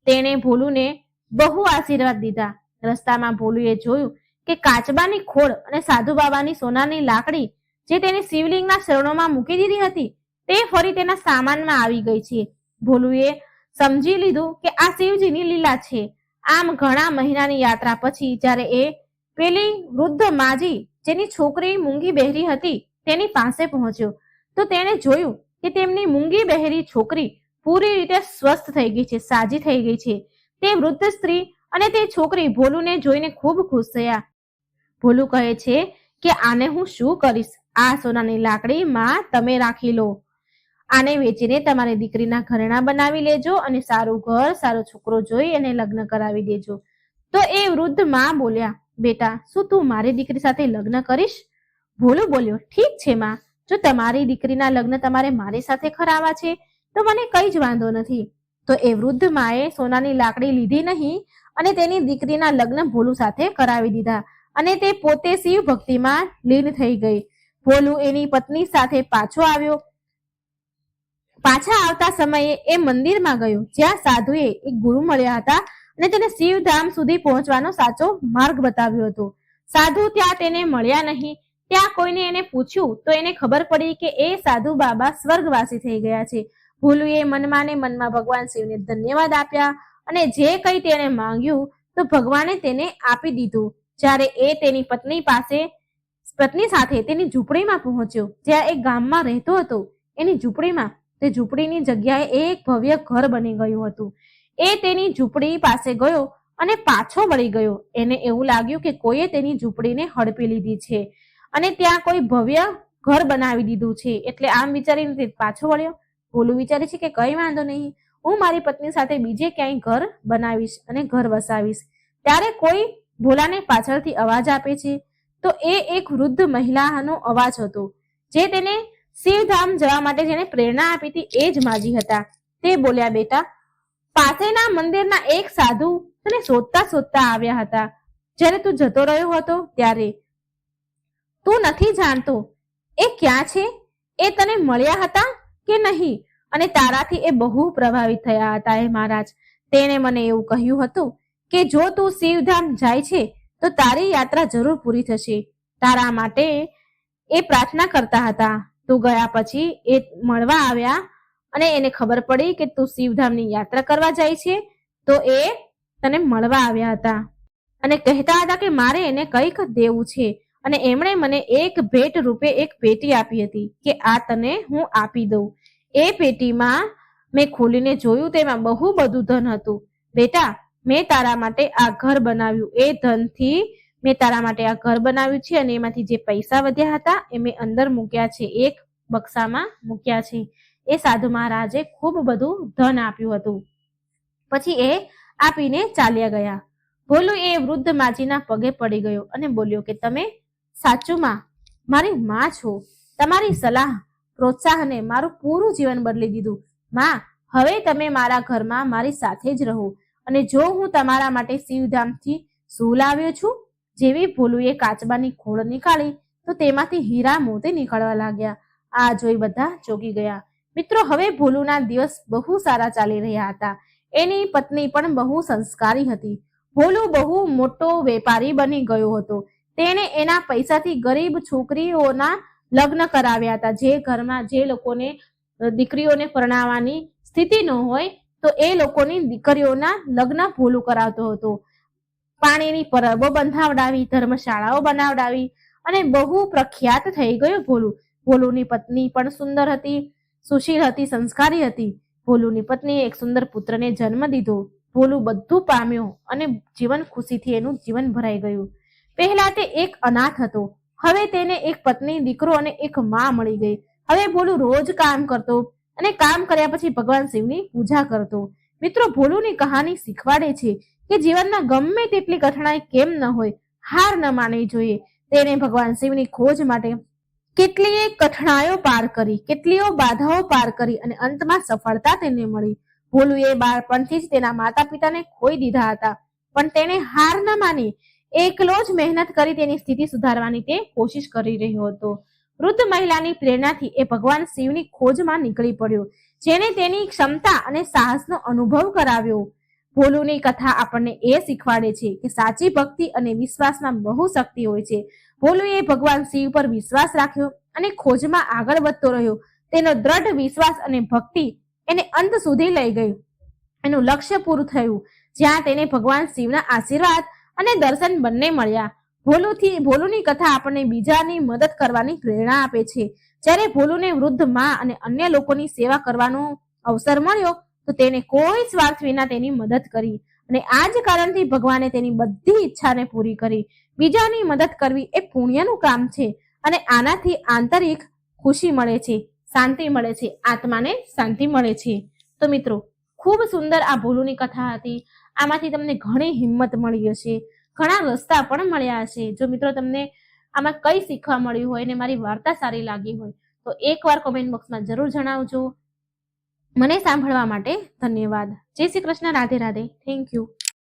તેણે ભોલુને બહુ આશીર્વાદ દીધા. રસ્તામાં ભોલુએ જોયું કે કાચબાની ખોળ અને સાધુ બાબાની સોનાની લાકડી જે તેની શિવલિંગના શરણોમાં મૂકી દીધી હતી તે ફરી તેના સામાનમાં આવી ગઈ છે. ભોલુએ સમજી લીધું કે આ શિવજીની લીલા છે. આમ ઘણા મહિનાની યાત્રા પછી જ્યારે એ પેલી વૃદ્ધ માજી જેની છોકરી મૂંગી બહેરી હતી તેની પાસે પહોંચ્યો તો તેણે જોયું કે તેમની મૂંગી બહેરી છોકરી પૂરી રીતે સ્વસ્થ થઈ ગઈ છે, સાજી થઈ ગઈ છે. તે વૃદ્ધ સ્ત્રી અને તે છોકરી ભોલુને જોઈને ખૂબ ખુશ થયા. ભોલુ કહે છે કે આને હું શું કરીશ? આ સોનાની લાકડી માં તમે રાખી લો. આને વેચીને તમારી દીકરીના ઘરેણા બનાવી લેજો અને સારું ઘર, સારો છોકરો જોઈ એને લગ્ન કરાવી દેજો. તો એ વૃદ્ધ માં બોલ્યા, બેટા શું તું મારી દીકરી સાથે લગ્ન કરીશ? ભોલુ બોલ્યો, ઠીક છે માં, જો તમારી દીકરીના લગ્ન તમારે મારી સાથે કરાવવા છે તો મને કઈ જ વાંધો નથી. તો એ વૃદ્ધ માએ સોનાની લાકડી લીધી નહીં અને તેની દીકરીના લગ્ન ભોલુ સાથે કરાવી દીધા અને તે પોતે શિવ ભક્તિમાં લીન થઈ ગઈ. ભોલુ એની પત્ની સાથે પાછો આવ્યો. પાછા આવતા સમયે એ મંદિરમાં ગયો જ્યાં સાધુએ એક ગુરુ મળ્યા હતા અને તેને શિવધામ સુધી પહોંચવાનો સાચો માર્ગ બતાવ્યો હતો. સાધુ ત્યાં તેને મળ્યા નહીં. ત્યાં કોઈને એને પૂછ્યું તો એને ખબર પડી કે એ સાધુ બાબા સ્વર્ગવાસી થઈ ગયા છે. ભોલુએ મનમાં ને મનમાં ભગવાન શિવને ધન્યવાદ આપ્યા અને જે કંઈ તેણે માંગ્યું તો ભગવાને તેને આપી દીધું. જ્યારે એ તેની પત્ની સાથે તેની ઝૂંપડીમાં પહોંચ્યો જ્યાં એક ગામમાં રહેતો હતો, એની ઝૂંપડીમાં તે ઝૂંપડીની જગ્યાએ એક ભવ્ય ઘર બની ગયું હતું. એ તેની ઝૂંપડી પાસે ગયો અને પાછો વળી ગયો. એને એવું લાગ્યું કે કોઈએ તેની ઝૂંપડીને હડપી લીધી છે અને ત્યાં કોઈ ભવ્ય ઘર બનાવી દીધું છે. એટલે આમ વિચારીને તે પાછો વળ્યો. ભોલુ વિચારે છે કે કઈ વાંધો નહીં, હું મારી પત્ની સાથે બીજે ક્યાંય ઘર બનાવીશ અને ઘર વસાવીશ. ત્યારે કોઈ ભોલાને પાછળથી અવાજ આપે છે. તો એ એક વૃદ્ધ મહિલાનો અવાજ હતો જે તેને શિવધામ જવા માટે જેને પ્રેરણા આપી હતી એ જ માજી હતા. તે બોલ્યા, બેટા પાસેના મંદિરના એક સાધુ તને શોધતા આવ્યા હતા. જ્યારે તું જતો રહ્યો હતો ત્યારે તું નથી જાણતો એ ક્યાં છે? એ તને મળ્યા હતા કે નહીં? અને તારાથી એ બહુ પ્રભાવિત થયા હતા. એ મહારાજ, તેણે મને એવું કહ્યું હતું કે જો તું શિવધામ જાય છે તો તારી યાત્રા જરૂર પૂરી થશે. તારા માટે એ પ્રાર્થના કરતા હતા. તું ગયા પછી એ મળવા આવ્યા અને એને ખબર પડી કે તું શિવધામની યાત્રા કરવા જાય છે તો એ તને મળવા આવ્યા હતા અને કહેતા હતા કે મારે એને કંઈક દેવું છે અને એમણે મને એક ભેટ રૂપે એક પેટી આપી હતી કે આ તને હું આપી દઉં. એ પેટીમાં મેં ખોલીને જોયું, તેમાં બહુ બધું ધન હતું. બેટા, મેં તારા માટે આ ઘર બનાવ્યું. એ ધનથી મેં તારા માટે આ ઘર બનાવ્યું છે અને એમાંથી જે પૈસા વધ્યા હતા એ મેં અંદર મૂક્યા છે, એક બક્સામાં મૂક્યા છે. એ સાધુ મહારાજે ખૂબ બધું ધન આપ્યું હતું. પછી એ આપીને ચાલ્યા ગયા. ભોલુ એ વૃદ્ધ માજીના પગે પડી ગયો અને બોલ્યો કે તમે સાચુમાં મારી માં છો. તમારી સલાહ પ્રોત્સાહને મારું પૂરું જીવન બદલી દીધું. માં, હવે તમે મારા ઘરમાં મારી સાથે જ રહો અને જો હું તમારા માટે શિવધામથી શું લાવ્યો છું. જેવી ભોલુએ કાચબાની ખોળ નીકાળી તો તેમાંથી હીરા મોતી નીકળવા લાગ્યા. આ જોઈ બધા ચોંકી ગયા. મિત્રો, હવે ભોલુના દિવસ બહુ સારા ચાલી રહ્યા હતા. એની પત્ની પણ બહુ સંસ્કારી હતી. ભોલુ બહુ મોટો વેપારી બની ગયો હતો. તેણે એના પૈસાથી ગરીબ છોકરીઓના લગ્ન કરાવ્યા હતા. જે ઘરમાં જે લોકોને દીકરીઓને પરણાવવાની સ્થિતિ ન હોય તો એ લોકોની દીકરીઓના લગ્ન ભોલુ કરાવતો હતો. પાણીની પરબો બંધાવડાવી, ધર્મશાળાઓ બનાવડાવી અને બહુ પ્રખ્યાત થઈ ગયો ભોલુ. ભોલુની પત્ની પણ સુંદર હતી, સુશીલ હતી, સંસ્કારી હતી. ભોલુની પત્નીએ એક સુંદર પુત્રને જન્મ દીધો. ભોલુ બધું પામ્યો અને જીવન ખુશીથી એનું જીવન ભરાઈ ગયું. પહેલા તે એક અનાથ હતો. હવે તેને એક પત્ની, દીકરો અને એક માં મળી ગઈ. હવે ભોલુ રોજ કામ કરતો અને કામ કર્યા પછી ભગવાન શિવની પૂજા કરતો. મિત્રો, ભોલુની કહાની શીખવાડે છે કે જીવનમાં ગમે તેટલી કઠણાઈ કેમ ન હોય, હાર ન માનવી જોઈએ. તેને ભગવાન શિવની ખોજ માટે કેટલીય કઠણાઈઓ પાર કરી, કેટલીય બાધાઓ પાર કરી અને અંતમાં સફળતા તેને મળી. ભોલુએ બાળપણથી જ તેના માતા પિતાને ખોઈ દીધા હતા પણ તેણે હાર ન માની. એકલો જ મહેનત કરી તેની સ્થિતિ સુધારવાની તે કોશિશ કરી રહ્યો હતો. વૃદ્ધ મહિલાની પ્રેરણાથી એ ભગવાન શિવની ખોજમાં નીકળી પડ્યો, જેને તેની ક્ષમતા અને સાહસનો અનુભવ કરાવ્યો. ભોલુની કથા આપણને એ શીખવાડે છે કે સાચી ભક્તિ અને વિશ્વાસમાં બહુ શક્તિ હોય છે. ભોલુએ ભગવાન શિવ પર વિશ્વાસ રાખ્યો અને ખોજમાં આગળ વધતો રહ્યો. તેનો દ્રઢ વિશ્વાસ અને ભક્તિ એને અંત સુધી લઈ ગયું. એનું લક્ષ્ય પૂરું થયું, જ્યાં તેને ભગવાન શિવના આશીર્વાદ અને દર્શન બંને મળ્યા. ભોલુની કથા આપણને બીજાની મદદ કરવાની પ્રેરણા આપે છે. જ્યારે ભોલુને વૃદ્ધ માં અને અન્ય લોકોની સેવા કરવાનો અવસર મળ્યો તો તેને કોઈ સ્વાર્થ વિના તેની મદદ કરી, અને આ જ કારણથી ભગવાને તેની બધી ઈચ્છાને પૂરી કરી. બીજાની મદદ કરવી એ પુણ્યનું કામ છે, અને આનાથી આંતરિક ખુશી મળે છે, શાંતિ મળે છે, આત્માને શાંતિ મળે છે. તો મિત્રો, ખૂબ સુંદર આ ભોલુની કથા હતી. આમાંથી તમને ઘણી હિંમત મળી હશે, ઘણા રસ્તા પણ મળ્યા હશે. જો મિત્રો તમને આમાં કઈ શીખવા મળ્યું હોય અને મારી વાર્તા સારી લાગી હોય તો એકવાર કોમેન્ટ બોક્સમાં જરૂર જણાવજો. મને સાંભળવા માટે ધન્યવાદ. જય શ્રી કૃષ્ણ. રાધે રાધે. Thank you.